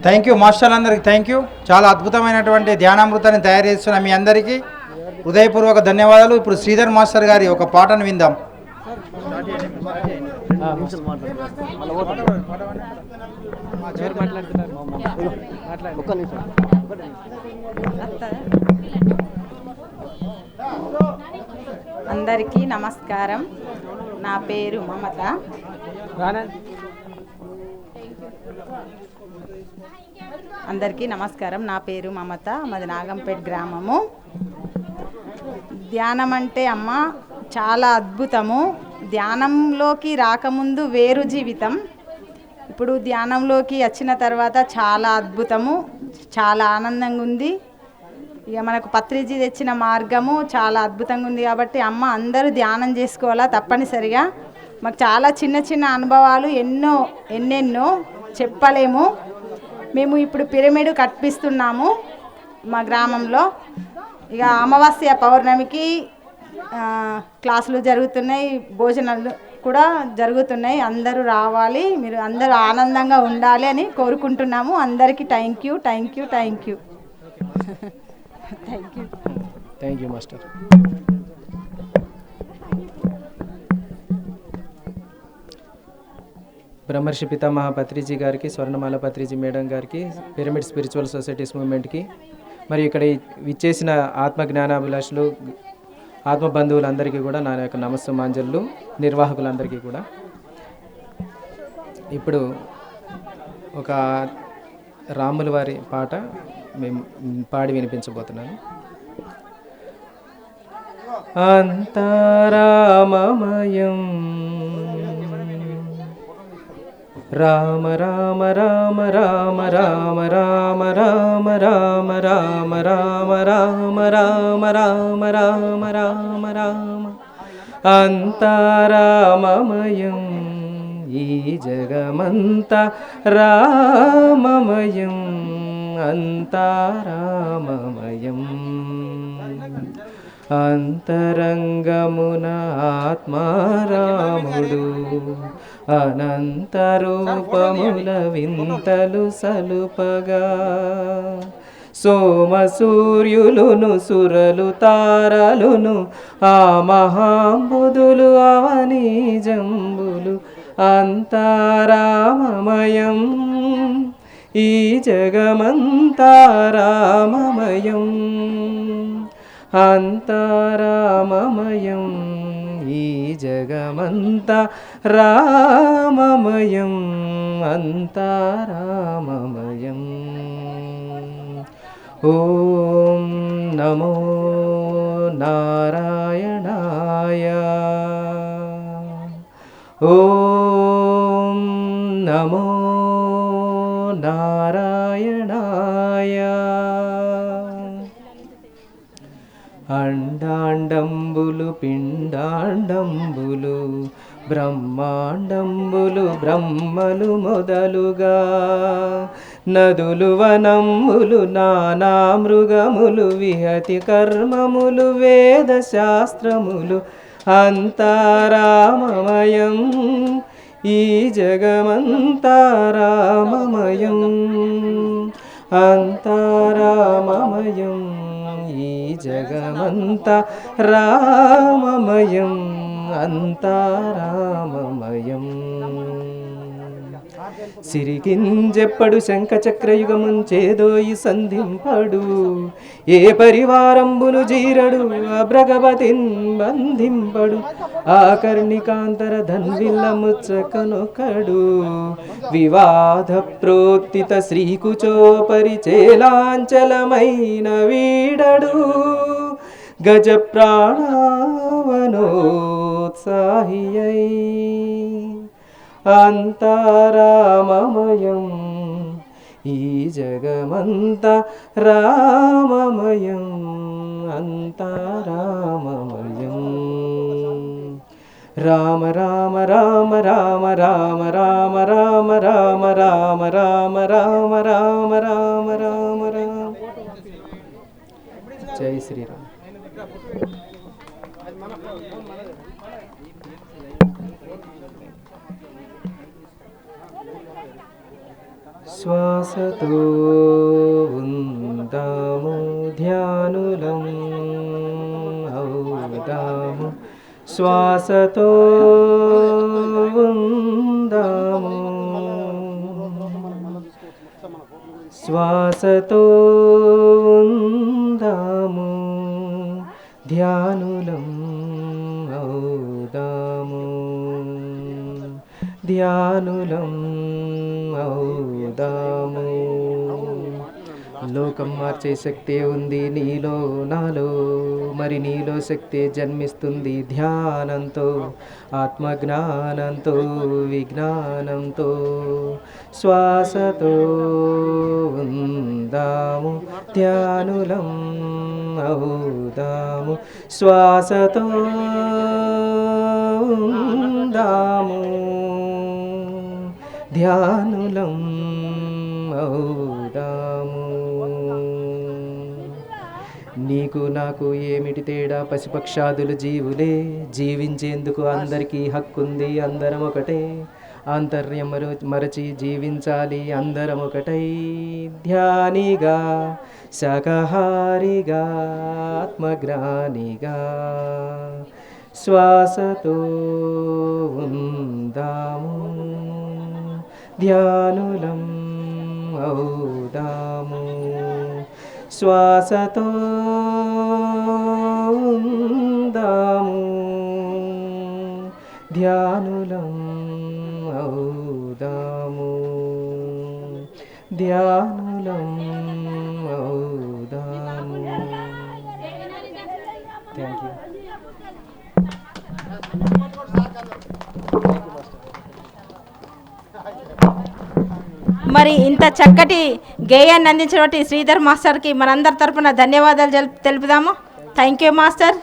థ్యాంక్ యూ మాస్టర్లందరికీ థ్యాంక్ యూ. చాలా అద్భుతమైనటువంటి ధ్యానామృతాన్ని తయారు చేస్తున్న మీ అందరికీ హృదయపూర్వక ధన్యవాదాలు. ఇప్పుడు శ్రీధర్ మాస్టర్ గారి ఒక పాటను విందాం. అందరికీ నమస్కారం. నా పేరు మమత. అందరికీ నమస్కారం. నా పేరు మమత. మాది నాగంపేట గ్రామము. ధ్యానం అంటే అమ్మ చాలా అద్భుతము. ధ్యానంలోకి రాకముందు వేరు జీవితం, ఇప్పుడు ధ్యానంలోకి వచ్చిన తర్వాత చాలా అద్భుతము, చాలా ఆనందంగా ఉంది. ఇక మనకు పత్రిజీ తెచ్చిన మార్గము చాలా అద్భుతంగా ఉంది కాబట్టి అమ్మ అందరూ ధ్యానం చేసుకోవాలా తప్పనిసరిగా. మాకు చాలా చిన్న చిన్న అనుభవాలు ఎన్నెన్నో చెప్పలేము. మేము ఇప్పుడు పిరమిడ్ కట్టిస్తున్నాము మా గ్రామంలో. ఇక అమావాస్య పౌర్ణమికి క్లాసులు జరుగుతున్నాయి, భోజనాలు కూడా జరుగుతున్నాయి. అందరూ రావాలి, మీరు అందరూ ఆనందంగా ఉండాలి అని కోరుకుంటున్నాము. అందరికీ thank you thank you thank you thank you. Thank you master. బ్రహ్మర్షి పితామహ పత్రిజీ గారికి, స్వర్ణమాల పత్రిజీ మేడం గారికి, పిరమిడ్ స్పిరిచువల్ సొసైటీస్ మూవ్మెంట్కి, మరియు ఇక్కడ విచ్చేసిన ఆత్మ జ్ఞానాభిలాషులు, ఆత్మ బంధువులందరికీ కూడా నా యొక్క నమస్సుమాంజలు, నిర్వాహకులందరికీ కూడా. ఇప్పుడు ఒక రాముల వారి పాట మేము పాడి వినిపించబోతున్నాను. అంతరామమయం రామ రామ రామ రామ రామ రామ రామ రామ రామ రామ రామ రామ రామ రామ రామ రామ అంతరామమయం ఈ జగమంత రామమయం అంతరామమయం అంతరంగమున ఆత్మారాముడు అనంత రూపముల వింతలు సలుపగా సోమ సూర్యులును సురలు తారలును ఆ మహాంబుదులు అవని జంబులు అంతరామమయం ఈ జగమంతా రామమయం అంతరామమయం ఈ జగమంతా రామమయం అంతరామమయం. ఓం నమో నారాయణాయ ఓం నమో నారాయణాయ. అండాండంబులు పిండాండంబులు బ్రహ్మాండంబులు బ్రహ్మలు మొదలుగా నదులు వనములు నానా మృగములు విహతి కర్మములు వేద శాస్త్రములు అంతరామమయం ఈ జగమంతా రామమయం అంతరామమయం ఈ జగమంతా రామమయం అంతరామమయం. సిరికింజెప్పడు శంఖచక్రయుగముంచేదోయి సంధింపడు ఏ పరివారంబును జీరడు అబ్రగవతిన్ బంధింపడు ఆకర్ణికాంతర ధన్విల్ల ముచ్చకనొకడు వివాద ప్రోత్తిత శ్రీకుచోపరి చేలాంచలమైన వీడడు గజ ప్రాణవనోత్సాహియై అంతరామమయం ఈ జగమంతా రామమయం అంతరామమయం. రామ రామ రామ రామ రామ రామ రామ రామ రామ రామ రామ రామ రామ రామ రామ. శ్వాసతో ఉందాము ధ్యానులం అవుదాము శ్వాసతో ఉందాము శ్వాసతో ఉందాము ధ్యానులం అవుదాము ధ్యానులం అవుదాము లోకం మార్చే శక్తి ఉంది నీలో నాలో మరి నీలో శక్తి జన్మిస్తుంది ధ్యానంతో ఆత్మజ్ఞానంతో విజ్ఞానంతో శ్వాసతో ఉందాము ధ్యానులం అవుదాము శ్వాసతో ఉందాము ధ్యానులం అవుదాము నీకు నాకు ఏమిటి తేడా పశుపక్షాదులు జీవులే జీవించేందుకు అందరికీ హక్కుంది అందరం ఒకటే ఆంతర్యం మరచి జీవించాలి అందరం ఒకటై ధ్యానిగా శాకాహారిగా ఆత్మజ్ఞానిగా శ్వాసతో ఉందాము ధ్యానులం అవుదాము శ్వాసతో ఉందాము ధ్యానులం అవుదాము ధ్యానులం అవుదాము. Thank you. మరి ఇంత చక్కటి గేయాన్ని అందించినటువంటి శ్రీధర్ మాస్టర్కి మనందరి తరపున ధన్యవాదాలు తెలుపుదాము. Thank you master.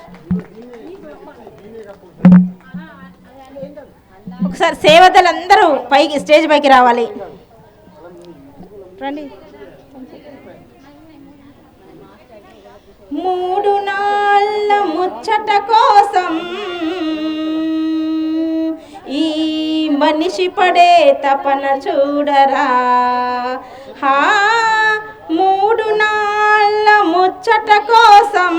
ఒకసారి సేవకులందరూ పైకి స్టేజ్ పైకి రావాలి. రండి. 3 నాళ్ళ ముచ్చట కోసం ఈ మనిషి పడే తపన చూడరా. 3 నాళ్ళ ముచ్చట కోసం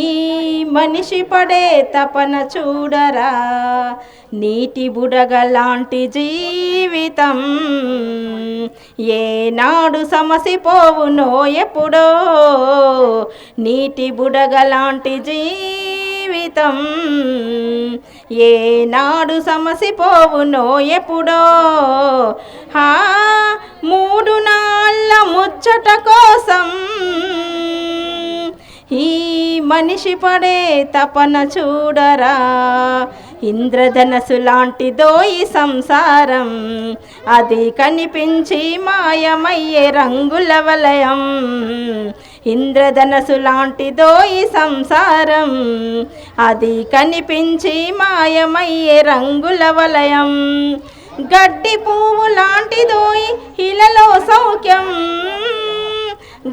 ఈ మనిషి పడే తపన చూడరా. నీటి బుడగ లాంటి జీవితం ఏనాడు సమసిపోవునో ఎప్పుడో. నీటి బుడగ లాంటి జీవితం ఏనాడు సమసిపోవునో ఎప్పుడో. 3 నాళ్ళ ముచ్చట కోసం ఈ మనిషి పడే తపన చూడరా. ఇంద్రధనసు లాంటిదో ఈ సంసారం, అది కనిపించి మాయమయ్యే రంగుల వలయం. ఇంద్రధనసు లాంటిదో ఈ సంసారం, అది కనిపించి మాయమయ్యే రంగుల వలయం. గడ్డి పువ్వు లాంటిదో ఇలలో సౌఖ్యం,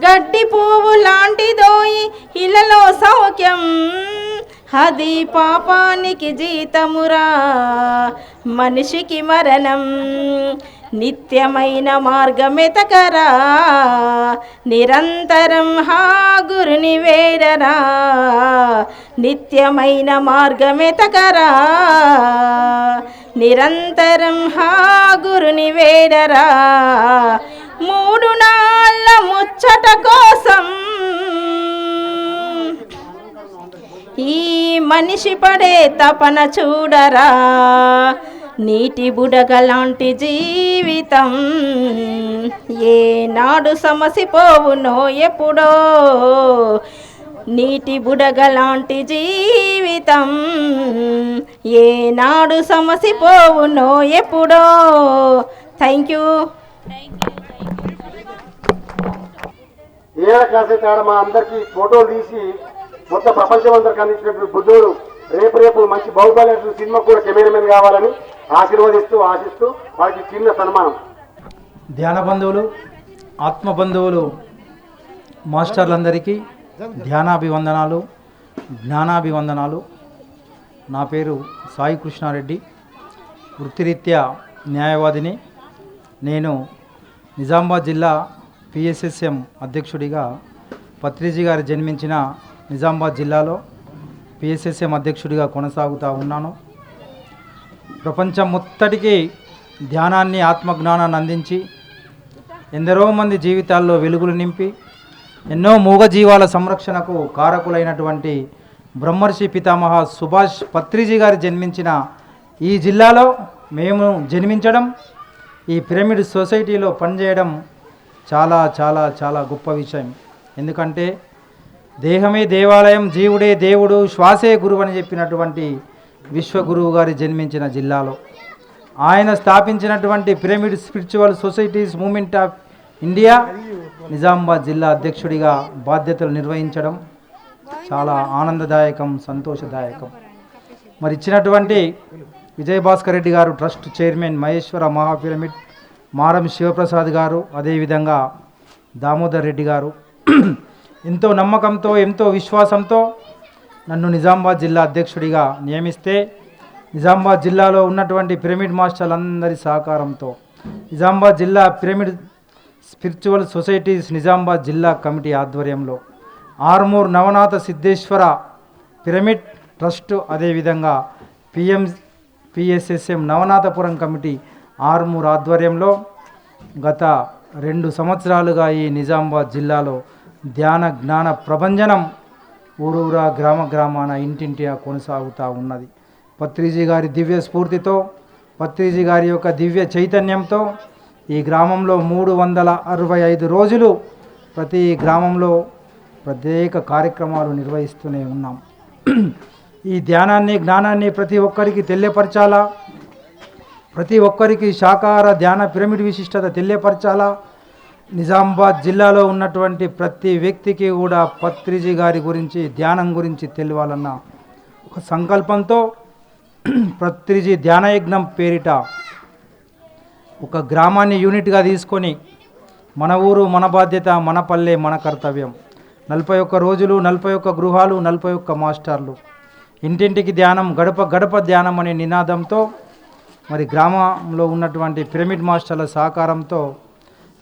గడ్డి పువ్వు లాంటిదోయి ఇలలో సౌఖ్యం. అది పాపానికి జీతమురా, మనిషికి మరణం. నిత్యమైన మార్గమెతకరా, నిరంతరం గురుని వేడరా. నిత్యమైన మార్గమెతకరా, నిరంతరం గురుని వేడరా. 3 నాళ్ళ ముచ్చట కోసం ఈ మనిషి పడే తపన చూడరా. నీటి బుడగ లాంటి జీవితం ఏనాడు సమసిపోవునో ఎప్పుడో. నీటి బుడగ లాంటి జీవితం ఏనాడు సమసిపోవునో ఎప్పుడో. Thank you. ఏడ కాసేపు ఆడ మా అందరికి ఫోటోలు తీసి మొత్తం ప్రపంచం అందరికి అందించినటువంటి బుద్ధుడు రేపు మంచి బాహుబలి సినిమా కూడా కెమెరామెన్ కావాలని ఆశిస్తూ వారికి చిన్న సన్మానం. ధ్యాన బంధువులు, ఆత్మ బంధువులు, మాస్టర్లందరికీ ధ్యానాభివందనాలు, జ్ఞానాభివందనాలు. నా పేరు సాయి కృష్ణారెడ్డి, వృత్తిరీత్యా న్యాయవాదిని. నేను నిజామాబాద్ జిల్లా పిఎస్ఎస్ఎం అధ్యక్షుడిగా పత్రిజీ గారు జన్మించిన నిజామాబాద్ జిల్లాలో పిఎస్ఎస్ఎం అధ్యక్షుడిగా కొనసాగుతూ ఉన్నాను. ప్రపంచం మొత్తటికి ధ్యానాన్ని, ఆత్మజ్ఞానాన్ని అందించి ఎందరో మంది జీవితాల్లో వెలుగులు నింపి ఎన్నో మూగజీవాల సంరక్షణకు కారకులైనటువంటి బ్రహ్మర్షి పితామహ సుభాష్ పత్రిజీ గారు జన్మించిన ఈ జిల్లాలో మేము జన్మించడం, ఈ పిరమిడ్ సొసైటీలో పనిచేయడం చాలా చాలా చాలా గొప్ప విషయం. ఎందుకంటే దేహమే దేవాలయం, జీవుడే దేవుడు, శ్వాసే గురువు అని చెప్పినటువంటి విశ్వగురువు గారి జన్మించిన జిల్లాలో ఆయన స్థాపించినటువంటి pyramid spiritual societies movement of India Nizamabad జిల్లా అధ్యక్షుడిగా బాధ్యతలు నిర్వహించడం చాలా ఆనందదాయకం, సంతోషదాయకం. మరి ఇచ్చినటువంటి విజయభాస్కర్ రెడ్డి గారు ట్రస్ట్ చైర్మన్, మహేశ్వర మహాపిరమిడ్ మారం శివప్రసాద్ గారు, అదేవిధంగా దామోదర్ రెడ్డి గారు ఎంతో నమ్మకంతో, ఎంతో విశ్వాసంతో నన్ను నిజామాబాద్ జిల్లా అధ్యక్షుడిగా నియమిస్తే నిజామాబాద్ జిల్లాలో ఉన్నటువంటి పిరమిడ్ మాస్టర్లందరి సహకారంతో నిజామాబాద్ జిల్లా పిరమిడ్ స్పిరిచువల్ సొసైటీస్ నిజామాబాద్ జిల్లా కమిటీ ఆధ్వర్యంలో ఆర్మూర్ నవనాథ సిద్ధేశ్వర పిరమిడ్ ట్రస్ట్, అదేవిధంగా పిఎస్ఎస్ఎం నవనాథపురం కమిటీ ఆర్మూర్ ఆధ్వర్యంలో గత 2 సంవత్సరాలుగా ఈ నిజామాబాద్ జిల్లాలో ధ్యాన జ్ఞాన ప్రభంజనం ఊరూరా గ్రామ గ్రామాన ఇంటింటిగా కొనసాగుతూ ఉన్నది. పత్రిజీ గారి దివ్య స్ఫూర్తితో, పత్రిజీ గారి యొక్క దివ్య చైతన్యంతో ఈ గ్రామంలో 365 రోజులు ప్రతి గ్రామంలో ప్రత్యేక కార్యక్రమాలు నిర్వహిస్తూనే ఉన్నాం. ఈ ధ్యానాన్ని, జ్ఞానాన్ని ప్రతి ఒక్కరికి తెలియపరచాలా, ప్రతి ఒక్కరికి శాకాహార ధ్యాన పిరమిడ్ విశిష్టత తెలియపరచాలా, నిజామాబాద్ జిల్లాలో ఉన్నటువంటి ప్రతి వ్యక్తికి కూడా పత్రిజీ గారి గురించి, ధ్యానం గురించి తెలియాలన్న ఒక సంకల్పంతో పత్రిజీ ధ్యానయజ్ఞం పేరిట ఒక గ్రామాన్ని యూనిట్గా తీసుకొని మన ఊరు మన బాధ్యత, మన పల్లె మన కర్తవ్యం, 41 రోజులు, 41 గృహాలు, 41 మాస్టర్లు, ఇంటింటికి ధ్యానం, గడప గడప ధ్యానం అనే నినాదంతో మరి గ్రామంలో ఉన్నటువంటి పిరమిడ్ మాస్టర్ల సహకారంతో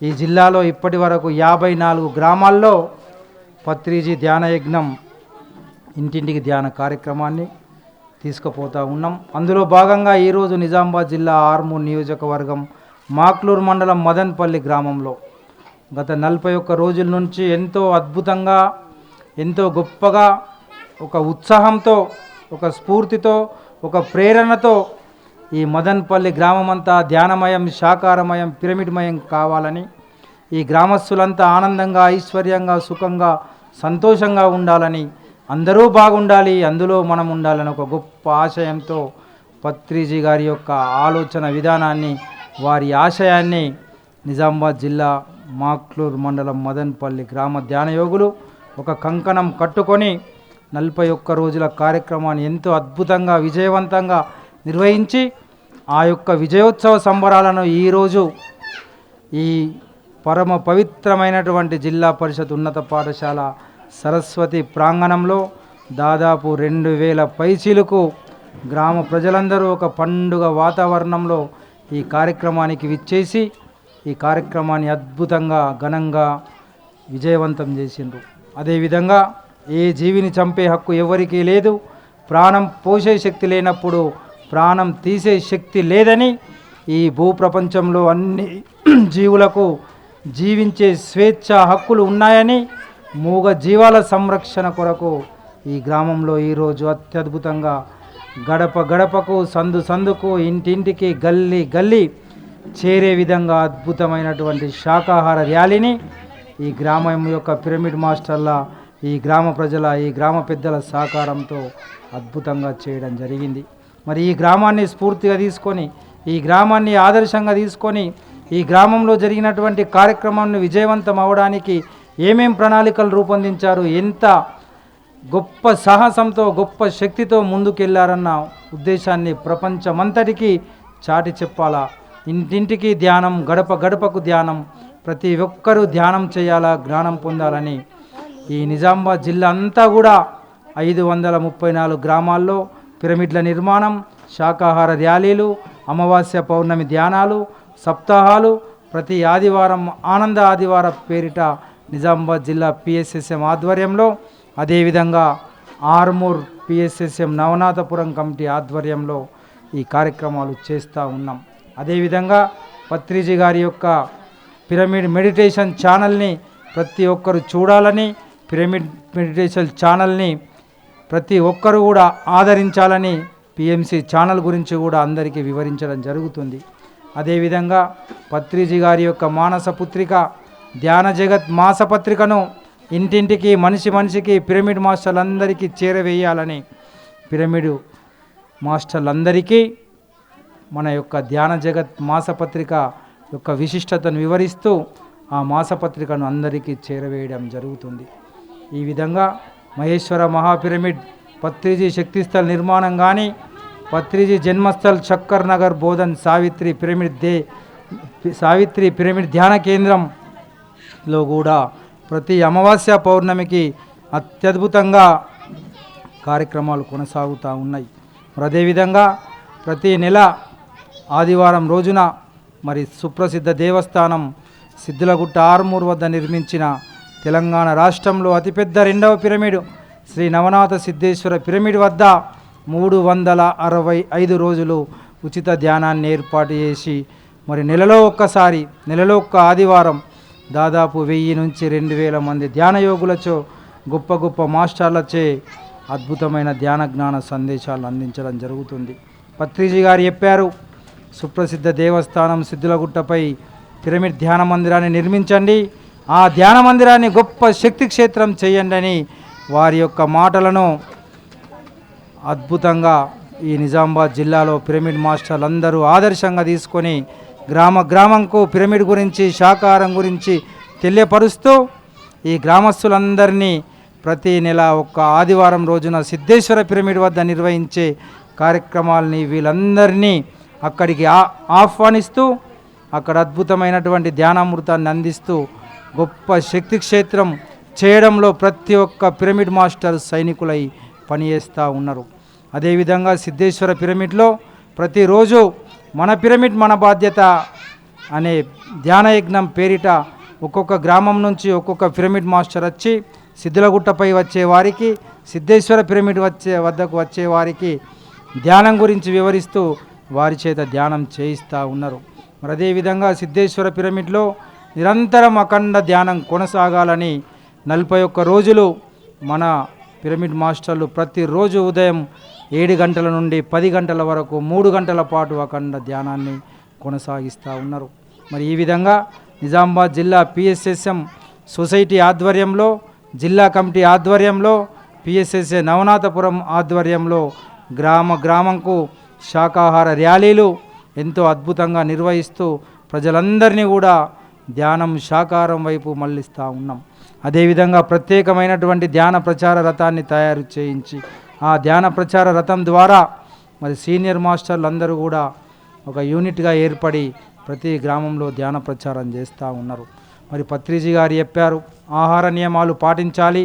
ఈ జిల్లాలో ఇప్పటి వరకు 54 గ్రామాల్లో పత్రిజీ ధ్యానయజ్ఞం, ఇంటింటికి ధ్యాన కార్యక్రమాన్ని తీసుకుపోతూ ఉన్నాం. అందులో భాగంగా ఈరోజు నిజామాబాద్ జిల్లా ఆర్మూర్ నియోజకవర్గం మాక్లూరు మండలం మదన్పల్లి గ్రామంలో గత 41 రోజుల నుంచి ఎంతో అద్భుతంగా, ఎంతో గొప్పగా, ఒక ఉత్సాహంతో, ఒక స్ఫూర్తితో, ఒక ప్రేరణతో ఈ మదన్పల్లి గ్రామమంతా ధ్యానమయం, శాకారమయం, పిరమిడ్మయం కావాలని, ఈ గ్రామస్తులంతా ఆనందంగా, ఐశ్వర్యంగా, సుఖంగా, సంతోషంగా ఉండాలని, అందరూ బాగుండాలి, అందులో మనం ఉండాలని ఒక గొప్ప ఆశయంతో పత్రిజీ గారి యొక్క ఆలోచన విధానాన్ని, వారి ఆశయాన్ని నిజామాబాద్ జిల్లా మాక్లూరు మండలం మదన్పల్లి గ్రామ ధ్యానయోగులు ఒక కంకణం కట్టుకొని 41 రోజుల కార్యక్రమాన్ని ఎంతో అద్భుతంగా, విజయవంతంగా నిర్వహించి ఆ యొక్క విజయోత్సవ సంబరాలను ఈరోజు ఈ పరమ పవిత్రమైనటువంటి జిల్లా పరిషత్ ఉన్నత పాఠశాల సరస్వతి ప్రాంగణంలో దాదాపు 2000 పైచీలకు గ్రామ ప్రజలందరూ ఒక పండుగ వాతావరణంలో ఈ కార్యక్రమానికి విచ్చేసి ఈ కార్యక్రమాన్ని అద్భుతంగా, ఘనంగా విజయవంతం చేసిండ్రు. అదేవిధంగా ఏ జీవిని చంపే హక్కు ఎవరికీ లేదు, ప్రాణం పోసే శక్తి లేనప్పుడు ప్రాణం తీసే శక్తి లేదని, ఈ భూప్రపంచంలో అన్ని జీవులకు జీవించే స్వేచ్ఛ హక్కులు ఉన్నాయని, మూగ జీవాల సంరక్షణ కొరకు ఈ గ్రామంలో ఈరోజు అత్యద్భుతంగా గడప గడపకు, సందు సందుకు, ఇంటింటికి, గల్లీ గల్లీ చేరే విధంగా అద్భుతమైనటువంటి శాకాహార ర్యాలీని ఈ గ్రామం యొక్క పిరమిడ్ మాస్టర్ల, ఈ గ్రామ ప్రజల, ఈ గ్రామ పెద్దల సహకారంతో అద్భుతంగా చేయడం జరిగింది. మరి ఈ గ్రామాన్ని స్ఫూర్తిగా తీసుకొని, ఈ గ్రామాన్ని ఆదర్శంగా తీసుకొని, ఈ గ్రామంలో జరిగినటువంటి కార్యక్రమాన్ని విజయవంతం అవడానికి ఏమేం ప్రణాళికలు రూపొందించారు, ఎంత గొప్ప సాహసంతో, గొప్ప శక్తితో ముందుకెళ్లారన్న ఉద్దేశాన్ని ప్రపంచమంతటికీ చాటి చెప్పాలా. ఇంటింటికి ధ్యానం, గడప గడపకు ధ్యానం, ప్రతి ఒక్కరూ ధ్యానం చేయాలా, జ్ఞానం పొందాలని ఈ నిజామాబాద్ జిల్లా అంతా కూడా 534 గ్రామాల్లో పిరమిడ్ల నిర్మాణం, శాకాహార ర్యాలీలు, అమావాస్య పౌర్ణమి ధ్యానాలు, సప్తాహాలు, ప్రతి ఆదివారం ఆనంద ఆదివారం పేరిట నిజామాబాద్ జిల్లా పిఎస్ఎస్ఎం ఆధ్వర్యంలో, అదేవిధంగా ఆర్మూర్ పిఎస్ఎస్ఎం నవనాథపురం కమిటీ ఆధ్వర్యంలో ఈ కార్యక్రమాలు చేస్తూ ఉన్నాం. అదేవిధంగా పత్రిజీ గారి యొక్క పిరమిడ్ మెడిటేషన్ ఛానల్ని ప్రతి ఒక్కరు చూడాలని, పిరమిడ్ మెడిటేషన్ ఛానల్ని ప్రతి ఒక్కరు కూడా ఆదరించాలని పిఎంసి ఛానల్ గురించి కూడా అందరికీ వివరించడం జరుగుతుంది. అదేవిధంగా పత్రిజీ గారి యొక్క మానస పుత్రిక ధ్యాన జగత్ మాసపత్రికను ఇంటింటికి మనిషికి పిరమిడ్ మాస్టర్లందరికీ చేరవేయాలని పిరమిడ్ మాస్టర్లందరికీ మన యొక్క ధ్యాన జగత్ మాసపత్రిక యొక్క విశిష్టతను వివరిస్తూ ఆ మాసపత్రికను అందరికీ చేరవేయడం జరుగుతుంది. ఈ విధంగా మహేశ్వర మహాపిరమిడ్ పత్రిజీ శక్తిస్థల్ నిర్మాణం కానీ, పత్రిజీ జన్మస్థల్ చక్కర్ నగర్ బోధన్ సావిత్రి పిరమిడ్ ధ్యాన కేంద్రంలో కూడా ప్రతి అమావాస్య పౌర్ణమికి అత్యద్భుతంగా కార్యక్రమాలు కొనసాగుతూ ఉన్నాయి. మరి అదేవిధంగా ప్రతి నెల ఆదివారం రోజున మరి సుప్రసిద్ధ దేవస్థానం సిద్ధులగుట్ట ఆర్మూర్ వద్ద నిర్మించిన తెలంగాణ రాష్ట్రంలో అతిపెద్ద 2వ పిరమిడ్ శ్రీ నవనాథ సిద్ధేశ్వర పిరమిడ్ వద్ద 365 రోజులు ఉచిత ధ్యానాన్ని ఏర్పాటు చేసి మరి నెలలో ఒక్క ఆదివారం దాదాపు 1000 నుంచి 2000 మంది ధ్యాన యోగులచో గొప్ప మాస్టర్లచే అద్భుతమైన ధ్యాన జ్ఞాన సందేశాలు అందించడం జరుగుతుంది. పత్రిజీ గారు చెప్పారు, సుప్రసిద్ధ దేవస్థానం సిద్ధులగుట్టపై పిరమిడ్ ధ్యాన మందిరాన్ని నిర్మించండి, ఆ ధ్యాన మందిరాన్ని గొప్ప శక్తి క్షేత్రం చేయండి అని వారి యొక్క మాటలను అద్భుతంగా ఈ నిజామాబాద్ జిల్లాలో పిరమిడ్ మాస్టర్లు అందరూ ఆదర్శంగా తీసుకొని గ్రామంకు పిరమిడ్ గురించి శాకాహారం గురించి తెలియపరుస్తూ ఈ గ్రామస్తులందరినీ ప్రతి నెల ఒక్క ఆదివారం రోజున సిద్ధేశ్వర పిరమిడ్ వద్ద నిర్వహించే కార్యక్రమాలని వీళ్ళందరినీ అక్కడికి ఆహ్వానిస్తూ అక్కడ అద్భుతమైనటువంటి ధ్యానామృతాన్ని అందిస్తూ గొప్ప శక్తి క్షేత్రం చేయడంలో ప్రతి ఒక్క పిరమిడ్ మాస్టర్ సైనికులై పనిచేస్తూ ఉన్నారు. అదేవిధంగా సిద్ధేశ్వర పిరమిడ్లో ప్రతిరోజు మన పిరమిడ్ మన బాధ్యత అనే ధ్యాన యజ్ఞం పేరిట ఒక్కొక్క గ్రామం నుంచి ఒక్కొక్క పిరమిడ్ మాస్టర్ వచ్చి సిద్ధులగుట్టపై వచ్చే వారికి, సిద్ధేశ్వర పిరమిడ్ వద్దకు వచ్చే వారికి ధ్యానం గురించి వివరిస్తూ వారి చేత ధ్యానం చేయిస్తూ ఉన్నారు. మరి అదేవిధంగా సిద్ధేశ్వర పిరమిడ్లో నిరంతరం అఖండ ధ్యానం కొనసాగాలని 41 రోజులు మన పిరమిడ్ మాస్టర్లు ప్రతిరోజు ఉదయం 7 గంటల నుండి 10 గంటల వరకు 3 గంటల పాటు అఖండ ధ్యానాన్ని కొనసాగిస్తూ ఉన్నారు. మరి ఈ విధంగా నిజామాబాద్ జిల్లా పిఎస్ఎస్ఎం సొసైటీ ఆధ్వర్యంలో, జిల్లా కమిటీ ఆధ్వర్యంలో, పిఎస్ఎస్ఏ నవనాథపురం ఆధ్వర్యంలో గ్రామంకు శాకాహార ర్యాలీలు ఎంతో అద్భుతంగా నిర్వహిస్తూ ప్రజలందరినీ కూడా ధ్యానం శాకాహారం వైపు మళ్ళిస్తూ ఉన్నాం. అదేవిధంగా ప్రత్యేకమైనటువంటి ధ్యాన ప్రచార రథాన్ని తయారు చేయించి ఆ ధ్యాన ప్రచార రథం ద్వారా మరి సీనియర్ మాస్టర్లు అందరూ కూడా ఒక యూనిట్గా ఏర్పడి ప్రతి గ్రామంలో ధ్యాన ప్రచారం చేస్తూ ఉన్నారు. మరి పత్రిజీ గారు చెప్పారు, ఆహార నియమాలు పాటించాలి,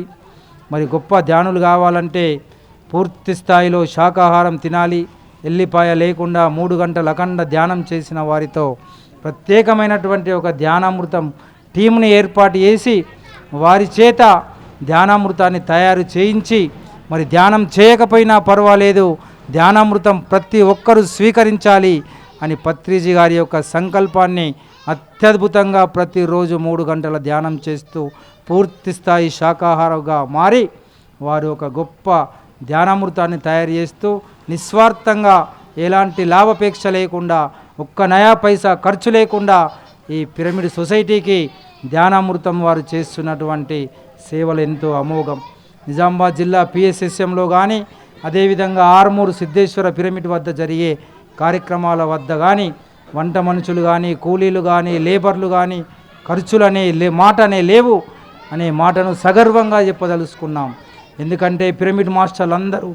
మరి గొప్ప ధ్యానులు కావాలంటే పూర్తి స్థాయిలో శాకాహారం తినాలి, ఎల్లిపాయ లేకుండా 3 గంటల అఖండ ధ్యానం చేసిన వారితో ప్రత్యేకమైనటువంటి ఒక ధ్యానామృతం టీంని ఏర్పాటు చేసి వారి చేత ధ్యానామృతాన్ని తయారు చేయించి మరి ధ్యానం చేయకపోయినా పర్వాలేదు, ధ్యానామృతం ప్రతి ఒక్కరూ స్వీకరించాలి అని పత్రిజీ గారి యొక్క సంకల్పాన్ని అత్యద్భుతంగా ప్రతిరోజు 3 గంటల ధ్యానం చేస్తూ పూర్తి స్థాయి శాకాహారంగా మారి వారు ఒక గొప్ప ధ్యానామృతాన్ని తయారు చేస్తూ నిస్వార్థంగా ఎలాంటి లాభాపేక్ష లేకుండా ఒక్క నయా పైసా ఖర్చు లేకుండా ఈ పిరమిడ్ సొసైటీకి ధ్యానామృతం వారు చేస్తున్నటువంటి సేవలు ఎంతో అమోఘం. నిజామాబాద్ జిల్లా పిఎస్ఎస్ఎంలో కానీ, అదేవిధంగా ఆర్మూరు సిద్ధేశ్వర పిరమిడ్ వద్ద జరిగే కార్యక్రమాల వద్ద కానీ వంట మనుషులు కానీ, కూలీలు కానీ, లేబర్లు కానీ ఖర్చులనే మాటనే లేవు అనే మాటను సగర్వంగా చెప్పదలుచుకున్నాం. ఎందుకంటే పిరమిడ్ మాస్టర్లు అందరూ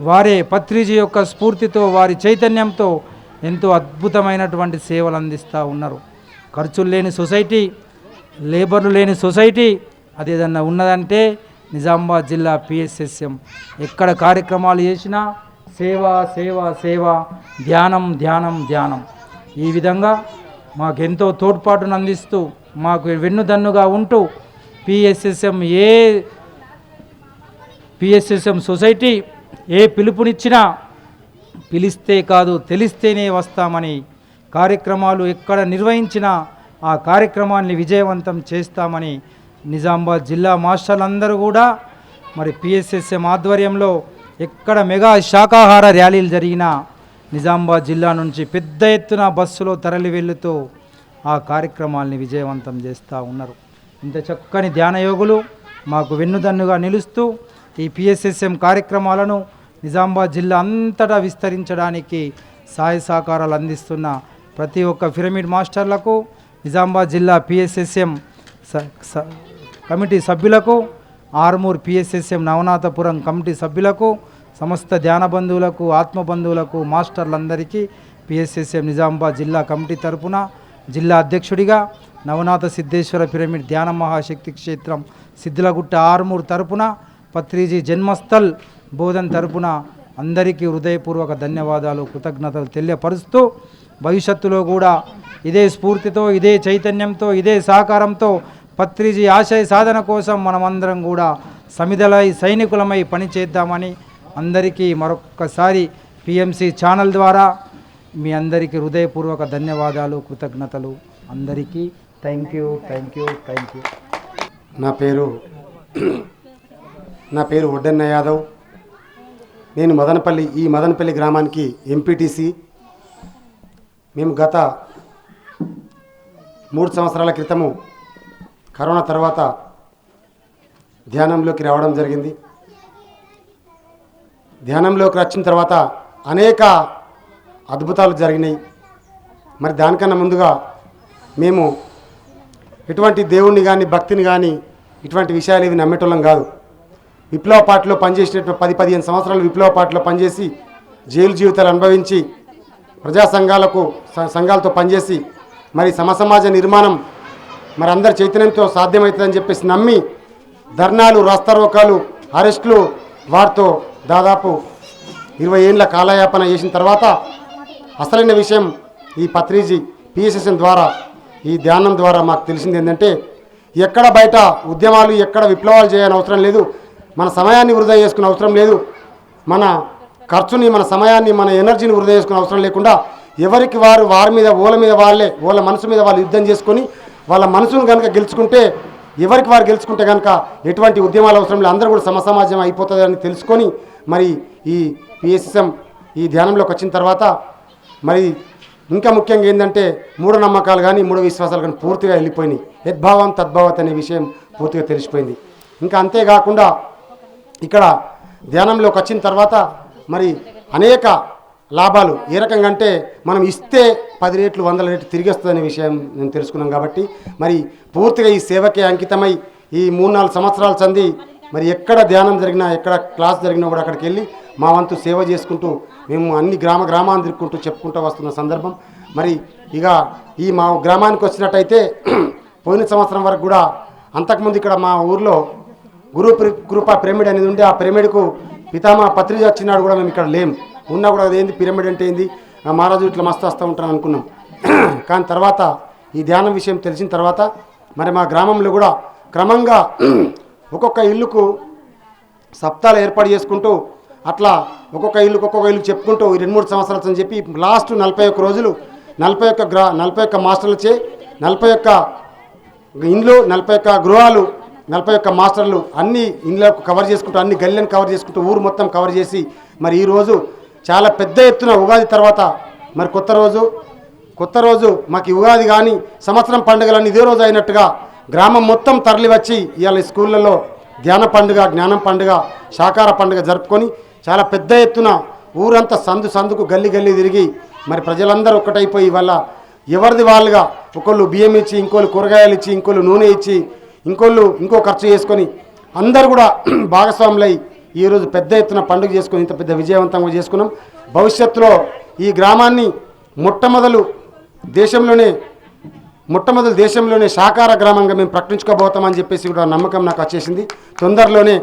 వారే పత్రిజీ యొక్క స్ఫూర్తితో, వారి చైతన్యంతో ఎంతో అద్భుతమైనటువంటి సేవలు అందిస్తూ ఉన్నారు. ఖర్చులు లేని సొసైటీ, లేబర్లు లేని సొసైటీ, అదేదన్నా ఉన్నదంటే నిజామాబాద్ జిల్లా పిఎస్ఎస్ఎం ఎక్కడ కార్యక్రమాలు చేసినా సేవ సేవ సేవ, ధ్యానం ధ్యానం ధ్యానం. ఈ విధంగా మాకెంతో తోడ్పాటును అందిస్తూ మాకు వెన్నుదన్నుగా ఉంటూ పిఎస్ఎస్ఎం సొసైటీ ఏ పిలుపునిచ్చినా పిలిస్తే కాదు తెలిస్తేనే వస్తామని, కార్యక్రమాలు ఎక్కడ నిర్వహించినా ఆ కార్యక్రమాన్ని విజయవంతం చేస్తామని నిజామాబాద్ జిల్లా మాస్టర్లందరూ కూడా మరి పిఎస్ఎస్ఎం ఆధ్వర్యంలో ఎక్కడ మెగా శాకాహార ర్యాలీలు జరిగినా నిజామాబాద్ జిల్లా నుంచి పెద్ద ఎత్తున బస్సులో తరలి వెళ్తూ ఆ కార్యక్రమాల్ని విజయవంతం చేస్తూ ఉన్నారు. ఇంత చక్కని ధ్యానయోగులు మాకు వెన్నుదన్నుగా నిలుస్తూ ఈ పిఎస్ఎస్ఎం కార్యక్రమాలను నిజామాబాద్ జిల్లా అంతటా విస్తరించడానికి సహాయ సహకారాలు అందిస్తున్న ప్రతి ఒక్క పిరమిడ్ మాస్టర్లకు, నిజామాబాద్ జిల్లా పిఎస్ఎస్ఎం కమిటీ సభ్యులకు, ఆర్మూర్ పిఎస్ఎస్ఎం నవనాథపురం కమిటీ సభ్యులకు, సమస్త ధ్యాన బంధువులకు, ఆత్మ బంధువులకు, మాస్టర్లందరికీ పిఎస్ఎస్ఎం నిజామాబాద్ జిల్లా కమిటీ తరపున జిల్లా అధ్యక్షుడిగా నవనాథ సిద్ధేశ్వర పిరమిడ్ ధ్యాన మహాశక్తి క్షేత్రం సిద్ధిలగుట్ట ఆర్మూర్ తరపున పత్రిజీ జన్మస్థల్ బోధన్ తరపున అందరికీ హృదయపూర్వక ధన్యవాదాలు, కృతజ్ఞతలు తెలియపరుస్తూ భవిష్యత్తులో కూడా ఇదే స్ఫూర్తితో, ఇదే చైతన్యంతో, ఇదే సహకారంతో పత్రిజీ ఆశయ సాధన కోసం మనమందరం కూడా సమిధలై సైనికులమై పనిచేద్దామని అందరికీ మరొక్కసారి పిఎంసి ఛానల్ ద్వారా మీ అందరికీ హృదయపూర్వక ధన్యవాదాలు, కృతజ్ఞతలు. అందరికీ థ్యాంక్ యూ. నా పేరు ఒడ్డన్న యాదవ్. నేను మదనపల్లి గ్రామానికి ఎంపీటీసీ. మేము గత 3 సంవత్సరాల క్రితము కరోనా తర్వాత ధ్యానంలోకి రావడం జరిగింది. ధ్యానంలోకి వచ్చిన తర్వాత అనేక అద్భుతాలు జరిగినాయి. మరి దానికన్నా ముందుగా మేము ఎటువంటి దేవుణ్ణి కానీ భక్తిని కానీ ఇటువంటి విషయాలు ఇవి నమ్మేటోళ్ళం కాదు. విప్లవ పార్టీలో పనిచేసినటువంటి 10-15 సంవత్సరాలు విప్లవ పార్టీలో పనిచేసి జైలు జీవితాలు అనుభవించి ప్రజా సంఘాలతో పనిచేసి మరి సమసమాజ నిర్మాణం మరి అందరి చైతన్యంతో సాధ్యమవుతుందని చెప్పేసి నమ్మి ధర్నాలు, రాస్తారోకాలు, అరెస్టులు, వారితో దాదాపు 20 ఏళ్ళ కాలయాపన చేసిన తర్వాత అసలైన విషయం ఈ పత్రిజీ పిఎస్ఎస్ఎం ద్వారా, ఈ ధ్యానం ద్వారా మాకు తెలిసింది ఏంటంటే ఎక్కడ బయట ఉద్యమాలు, ఎక్కడ విప్లవాలు చేయాలని అవసరం లేదు, మన సమయాన్ని వృధా చేసుకునే అవసరం లేదు, మన ఖర్చుని, మన సమయాన్ని, మన ఎనర్జీని వృధా చేసుకునే అవసరం లేకుండా ఎవరికి వారి మీద వాళ్ళ మనసు మీద వాళ్ళు యుద్ధం చేసుకొని వాళ్ళ మనసును కనుక గెలుచుకుంటే, ఎవరికి వారు గెలుచుకుంటే కనుక ఎటువంటి ఉద్యమాలు అవసరం లేదు, అందరూ కూడా సమసమాజం అయిపోతుందని తెలుసుకొని మరి ఈ పిఎస్ఎస్ఎం ఈ ధ్యానంలోకి వచ్చిన తర్వాత మరి ఇంకా ముఖ్యంగా ఏంటంటే మూఢనమ్మకాలు కానీ విశ్వాసాలు కానీ పూర్తిగా వెళ్ళిపోయినాయి. యద్భావం తద్భావత్ అనే విషయం పూర్తిగా తెలిసిపోయింది. ఇంకా అంతేకాకుండా ఇక్కడ ధ్యానంలోకి వచ్చిన తర్వాత మరి అనేక లాభాలు ఏ రకంగా అంటే మనం ఇస్తే 10 రెట్లు 100 రెట్లు తిరిగి వస్తుందనే విషయం నేను తెలుసుకున్నాం. కాబట్టి మరి పూర్తిగా ఈ సేవకే అంకితమై ఈ 3-4 సంవత్సరాల సంది మరి ఎక్కడ ధ్యానం జరిగినా, ఎక్కడ క్లాస్ జరిగినా కూడా అక్కడికి వెళ్ళి మా వంతు సేవ చేసుకుంటూ మేము అన్ని గ్రామాన్ని తిరుక్కుంటూ చెప్పుకుంటూ వస్తున్న సందర్భం. మరి ఇక ఈ మా గ్రామానికి వచ్చినట్టయితే పోయిన సంవత్సరం వరకు కూడా అంతకుముందు ఇక్కడ మా ఊర్లో కృపా పిరమిడ్ అనేది ఉండే, ఆ పిరమిడ్కు పితామహ పత్రిజీ వచ్చినాడు కూడా మేము ఇక్కడ లేం. ఉన్నా కూడా అదేంది పిరమిడ్ అంటే ఏంది, మహారాజు ఇట్లా మస్తు వస్తూ ఉంటాను అనుకున్నాం. కానీ తర్వాత ఈ ధ్యానం విషయం తెలిసిన తర్వాత మరి మా గ్రామంలో కూడా క్రమంగా ఒక్కొక్క ఇల్లుకు సప్తాలు ఏర్పాటు చేసుకుంటూ అట్లా ఒక్కొక్క ఇల్లు చెప్పుకుంటూ 2-3 సంవత్సరాలు అని చెప్పి లాస్ట్ 41 రోజులు 41 మాస్టర్లచే 41 ఇండ్లు, 41 గృహాలు, 41 మాస్టర్లు అన్ని ఇండ్లకు కవర్ చేసుకుంటూ, అన్ని గల్లీలను కవర్ చేసుకుంటూ, ఊరు మొత్తం కవర్ చేసి మరి ఈరోజు చాలా పెద్ద ఎత్తున ఉగాది తర్వాత మరి కొత్త రోజు మాకు ఉగాది కానీ సంవత్సరం పండుగలన్నీ ఇదే రోజు అయినట్టుగా గ్రామం మొత్తం తరలి వచ్చి ఇవాళ స్కూళ్ళల్లో ధ్యాన పండుగ, జ్ఞానం పండుగ, శాకార పండుగ జరుపుకొని చాలా పెద్ద ఎత్తున ఊరంతా సందుకు గల్లీ తిరిగి మరి ప్రజలందరూ ఒక్కటైపోయి వాళ్ళ ఎవరిది వాళ్ళుగా ఒకళ్ళు బియ్యం ఇచ్చి, ఇంకోళ్ళు కూరగాయలు ఇచ్చి, ఇంకోళ్ళు నూనె ఇచ్చి, ఇంకో ఖర్చు చేసుకొని అందరూ కూడా భాగస్వాములై ఈరోజు పెద్ద ఎత్తున పండుగ చేసుకొని ఇంత పెద్ద విజయవంతంగా చేసుకున్నాం. భవిష్యత్తులో ఈ గ్రామాన్ని మొట్టమొదలు దేశంలోనే మొట్టమొదటి దేశంలోనే శాకాహార గ్రామంగా మేము ప్రకటించుకోబోతామని చెప్పేసి కూడా నమ్మకం నాకు వచ్చేసింది. తొందరలోనే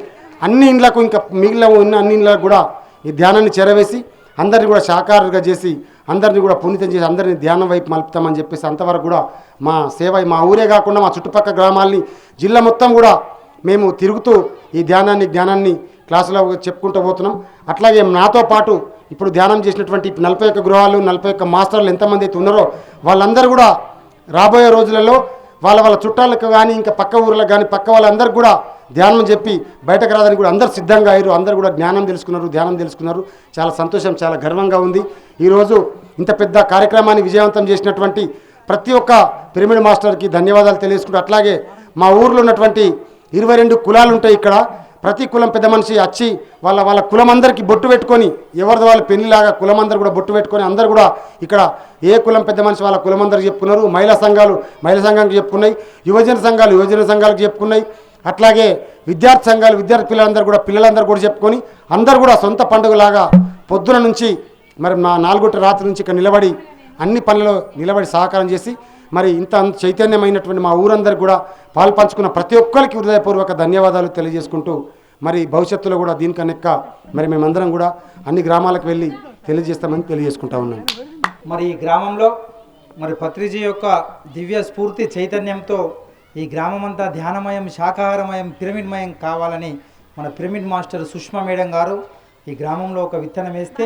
అన్ని ఇండ్లకు, ఇంకా మిగిలిన ఉన్న అన్ని ఇండ్లకు కూడా ఈ ధ్యానాన్ని చేరవేసి అందరిని కూడా శాకాహారులుగా చేసి అందరినీ కూడా పునీతం చేసి అందరినీ ధ్యానం వైపు మలుపుతామని చెప్పేసి అంతవరకు కూడా మా సేవ మా ఊరే కాకుండా మా చుట్టుపక్కల గ్రామాలని జిల్లా మొత్తం కూడా మేము తిరుగుతూ ఈ ధ్యానాన్ని క్లాసులో చెప్పుకుంటూ పోతున్నాం. అట్లాగే నాతో పాటు ఇప్పుడు ధ్యానం చేసినటువంటి 41 గృహాలు 41 మాస్టర్లు ఎంతమంది అయితే ఉన్నారో వాళ్ళందరూ కూడా రాబోయే రోజులలో వాళ్ళ చుట్టాలకు కానీ ఇంకా పక్క ఊర్లకు కానీ పక్క వాళ్ళందరికీ కూడా ధ్యానం చెప్పి బయటకు రాదని కూడా అందరు సిద్ధంగా అయ్యారు. అందరూ కూడా ధ్యానం తెలుసుకున్నారు. చాలా సంతోషం, చాలా గర్వంగా ఉంది. ఈరోజు ఇంత పెద్ద కార్యక్రమాన్ని విజయవంతం చేసినటువంటి ప్రతి ఒక్క పిరమిడ్ మాస్టర్కి ధన్యవాదాలు తెలియజేసుకుంటూ, అట్లాగే మా ఊర్లో ఉన్నటువంటి 22 కులాలు ఉంటాయి. ఇక్కడ ప్రతి కులం పెద్ద మనిషి వచ్చి వాళ్ళ కులం అందరికీ బొట్టు పెట్టుకొని, ఎవరిది వాళ్ళ పెళ్లిలాగా కులం అందరూ కూడా బొట్టు పెట్టుకొని అందరూ కూడా ఇక్కడ ఏ కులం పెద్ద మనిషి వాళ్ళ కులం అందరికి చెప్పుకున్నారు. మహిళా సంఘానికి చెప్పుకున్నాయి, యువజన సంఘాలకు చెప్పుకున్నాయి. అట్లాగే విద్యార్థి సంఘాలు పిల్లలందరూ కూడా చెప్పుకొని అందరూ కూడా సొంత పండుగలాగా పొద్దున నుంచి మరి 4 రాత్రి నుంచి ఇక్కడ నిలబడి అన్ని పనులలో నిలబడి సహకారం చేసి మరి ఇంత చైతన్యమైనటువంటి మా ఊరందరికీ కూడా పాల్పంచుకున్న ప్రతి ఒక్కరికి హృదయపూర్వక ధన్యవాదాలు తెలియజేసుకుంటూ మరి భవిష్యత్తులో కూడా దీనికనెక్క మరి మేమందరం కూడా అన్ని గ్రామాలకు వెళ్ళి తెలియజేస్తామని తెలియజేసుకుంటా ఉన్నాను. మరి ఈ గ్రామంలో మరి పత్రిజీ యొక్క దివ్య స్ఫూర్తి చైతన్యంతో ఈ గ్రామం అంతా ధ్యానమయం, శాకాహారమయం, పిరమిడ్మయం కావాలని మన పిరమిడ్ మాస్టర్ సుష్మా మేడం గారు ఈ గ్రామంలో ఒక విత్తనం వేస్తే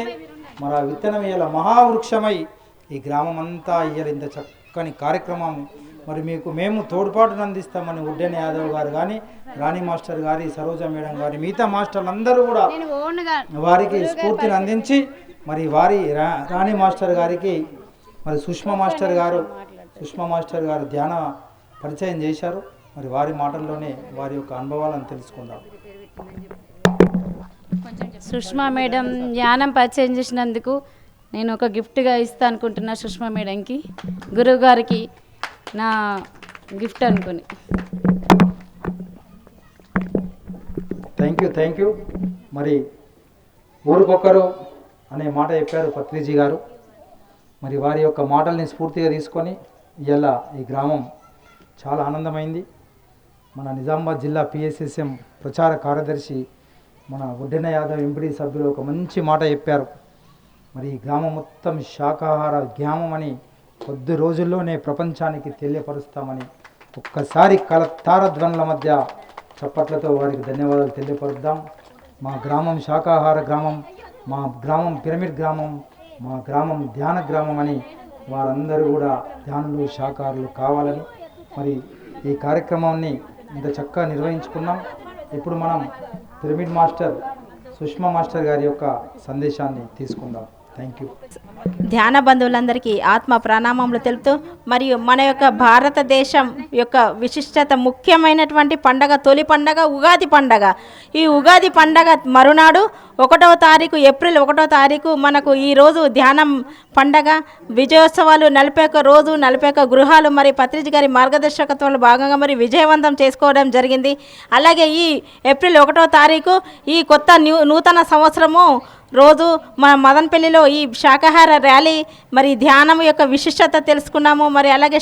మరి ఆ విత్తనం ఇవాళ మహావృక్షమై ఈ గ్రామం అంతా ఇవాళ ఇంత చక్కని కార్యక్రమం మరి మేము తోడ్పాటును అందిస్తామని ఉడ్డెన యాదవ్ గారు కానీ, రాణి మాస్టర్ గారి, సరోజ మేడం గారి, మిగతా మాస్టర్లు అందరూ కూడా వారికి స్ఫూర్తిని అందించి మరి రాణి మాస్టర్ గారికి మరి సుష్మా మాస్టర్ గారు ధ్యాన పరిచయం చేశారు. మరి వారి మాటల్లోనే వారి యొక్క అనుభవాలను తెలుసుకుందాం. సుష్మా మేడం ధ్యానం పరిచయం చేసినందుకు నేను ఒక గిఫ్ట్గా ఇస్తా అనుకుంటున్నా. సుష్మా మేడంకి, గురువు గారికి నా గిఫ్ట్ అనుకుని. Thank you. మరి ఊరికొక్కరు అనే మాట చెప్పారు పత్రిజీ గారు. మరి వారి యొక్క మాటల్ని స్ఫూర్తిగా తీసుకొని ఇలా ఈ గ్రామం చాలా ఆనందమైంది. మన నిజామాబాద్ జిల్లా PSSM ప్రచార కార్యదర్శి మన ఉడ్డెన యాదవ్ ఎంపీడీ సభ్యులు ఒక మంచి మాట చెప్పారు. మరి ఈ గ్రామం మొత్తం శాకాహార గ్రామం అని కొద్ది రోజుల్లోనే ప్రపంచానికి తెలియపరుస్తామని ఒక్కసారి తారధ్వనుల మధ్య చప్పట్లతో వారికి ధన్యవాదాలు తెలియపరుద్దాం. మా గ్రామం శాకాహార గ్రామం, మా గ్రామం పిరమిడ్ గ్రామం, మా గ్రామం ధ్యాన గ్రామం అని వారందరూ కూడా ధ్యానులు, శాకాహారులు కావాలని మరి ఈ కార్యక్రమాన్ని ఇంత చక్కగా నిర్వహించుకున్నాం. ఇప్పుడు మనం పిరమిడ్ మాస్టర్ సుష్మా మాస్టర్ గారి యొక్క సందేశాన్ని తీసుకుందాం. Thank you. ధ్యాన బంధువులందరికీ ఆత్మ ప్రణామములు తెలుపుతూ మరియు మన యొక్క భారతదేశం యొక్క విశిష్టత ముఖ్యమైనటువంటి పండగ, తొలి పండగ ఉగాది పండగ. ఈ ఉగాది పండగ మరునాడు 1వ తారీఖు ఏప్రిల్ 1వ తారీఖు మనకు ఈరోజు ధ్యానం పండగ విజయోత్సవాలు 41 రోజు 41 గృహాలు మరి పత్రిజీ గారి మార్గదర్శకత్వంలో భాగంగా మరి విజయవంతం చేసుకోవడం జరిగింది. అలాగే ఈ ఏప్రిల్ 1వ తారీఖు ఈ కొత్త నూతన సంవత్సరము రోజు మన మదనపల్లిలో ఈ శాకాహార ర్యాలీ మరి ధ్యానం యొక్క విశిష్టత తెలుసుకున్నాము. మరి అలాగే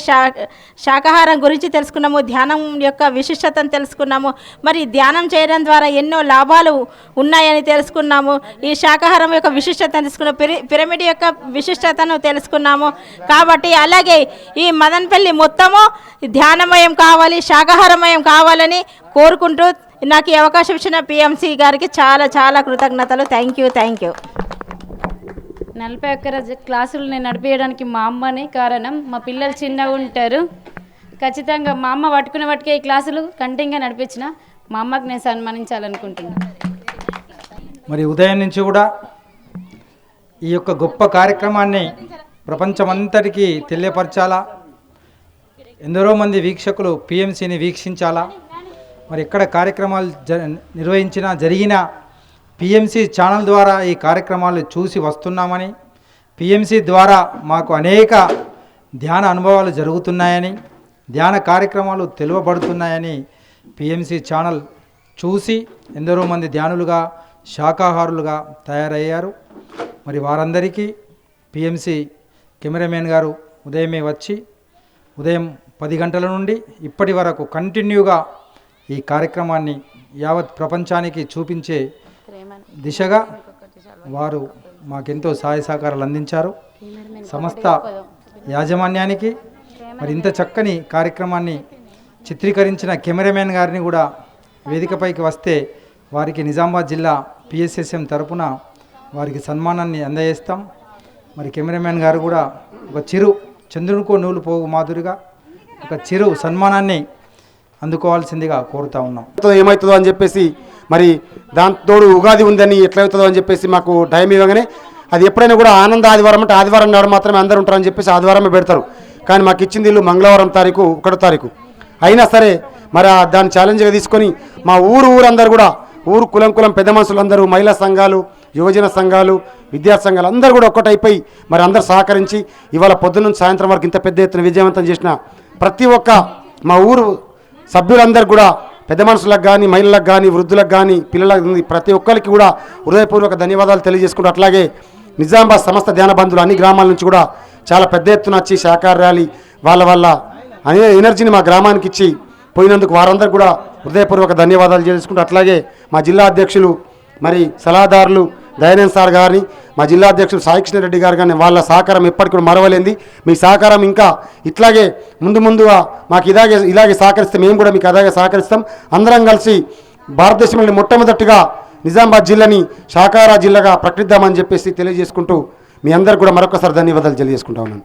శాకాహారం గురించి తెలుసుకున్నాము, ధ్యానం యొక్క విశిష్టతను తెలుసుకున్నాము. మరి ధ్యానం చేయడం ద్వారా ఎన్నో లాభాలు ఉన్నాయని తెలుసుకున్నాము. ఈ శాకాహారం యొక్క విశిష్టతను తెలుసుకున్నాము, పిరమిడ్ యొక్క విశిష్టతను తెలుసుకున్నాము. కాబట్టి అలాగే ఈ మదనపల్లి మొత్తము ధ్యానమయం కావాలి, శాకాహారమయం కావాలని కోరుకుంటూ నాకు ఈ అవకాశం ఇచ్చిన PMC గారికి చాలా చాలా కృతజ్ఞతలు. Thank you. 41 క్లాసులు నేను నడిపించడానికి మా అమ్మని కారణం. మా పిల్లలు చిన్నగా ఉంటారు, ఖచ్చితంగా మా అమ్మ పట్టుకునే ఈ క్లాసులు కంటిన్యూగా నడిపించిన మా అమ్మకి నేను సన్మానించాలనుకుంటున్నాను. మరి ఉదయం నుంచి కూడా ఈ యొక్క గొప్ప కార్యక్రమాన్ని ప్రపంచమంతటికీ తెలియపరచాలా, ఎందరో మంది వీక్షకులు PMCని వీక్షించాలా. మరి ఎక్కడ కార్యక్రమాలు జరిగిన PMC ఛానల్ ద్వారా ఈ కార్యక్రమాలు చూసి వస్తున్నామని, PMC ద్వారా మాకు అనేక ధ్యాన అనుభవాలు జరుగుతున్నాయని, ధ్యాన కార్యక్రమాలు తెలువబడుతున్నాయని PMC ఛానల్ చూసి ఎందరో మంది ధ్యానులుగా, శాకాహారులుగా తయారయ్యారు. మరి వారందరికీ PMC కెమెరామెన్ గారు ఉదయమే వచ్చి ఉదయం 10 గంటల నుండి ఇప్పటి వరకు కంటిన్యూగా ఈ కార్యక్రమాన్ని యావత్ ప్రపంచానికి చూపించే దిశగా వారు మాకెంతో సహాయ సహకారాలు అందించారు. సంస్థ యాజమాన్యానికి మరి ఇంత చక్కని కార్యక్రమాన్ని చిత్రీకరించిన కెమెరామెన్ గారిని కూడా వేదికపైకి వస్తే వారికి నిజామాబాద్ జిల్లా PSSM తరపున వారికి సన్మానాన్ని అందజేస్తాం. మరి కెమెరామెన్ గారు కూడా ఒక చిరు చంద్రునికో నూలు పోగు మాదిరిగా ఒక చిరు సన్మానాన్ని అందుకోవాల్సిందిగా కోరుతా ఉన్నాం. ఏమవుతుందో అని చెప్పేసి మరి దాంతోడు ఉగాది ఉందని ఎట్లవుతుందో అని చెప్పేసి మాకు టైం ఇవ్వగానే అది ఎప్పుడైనా కూడా ఆనంద ఆదివారం అంటే ఆదివారం నాడు మాత్రమే అందరూ ఉంటారని చెప్పేసి ఆదివారమే పెడతారు. కానీ మాకు ఇచ్చింది ఇల్లు మంగళవారం తారీఖు 1వ తారీఖు అయినా సరే మరి దాన్ని ఛాలెంజ్గా తీసుకొని మా ఊరందరూ కూడా ఊరు కులం పెద్ద మనుషులందరూ మహిళా సంఘాలు యువజన సంఘాలు విద్యార్థి సంఘాలు అందరూ కూడా ఒక్కటైపోయి మరి అందరూ సహకరించి ఇవాళ పొద్దున్న సాయంత్రం వరకు ఇంత పెద్ద ఎత్తున విజయవంతం చేసిన ప్రతి ఒక్క మా ఊరు సభ్యులందరూ కూడా పెద్ద మనుషులకు కానీ మహిళలకు కానీ వృద్ధులకు కానీ పిల్లలకు ప్రతి ఒక్కరికి కూడా హృదయపూర్వక ధన్యవాదాలు తెలియజేసుకుంటూ అట్లాగే నిజామాబాద్ సమస్త ధ్యాన బంధువులు అన్ని గ్రామాల నుంచి కూడా చాలా పెద్ద ఎత్తున వచ్చి సహకార ర్యాలీ వాళ్ళ అనే ఎనర్జీని మా గ్రామానికి ఇచ్చి పోయినందుకు వారందరూ కూడా హృదయపూర్వక ధన్యవాదాలు చేసుకుంటూ అట్లాగే మా జిల్లా అధ్యక్షులు మరి సలహాదారులు దయానంద్ సార్ గారిని మా జిల్లా అధ్యక్షులు సాయి కృష్ణారెడ్డి గారు కానీ వాళ్ళ సహకారం ఎప్పటికీ కూడా మరవలేంది. మీ సహకారం ఇంకా ఇట్లాగే ముందుగా మాకు ఇలాగే సహకరిస్తే మేము కూడా మీకు అలాగే సహకరిస్తాం. అందరం కలిసి భారతదేశంలోని మొట్టమొదటిగా నిజామాబాద్ జిల్లాని శాకాహార జిల్లాగా ప్రకటిద్దామని చెప్పేసి తెలియజేసుకుంటూ మీ అందరికీ కూడా మరొకసారి ధన్యవాదాలు తెలియజేసుకుంటా ఉన్నాను.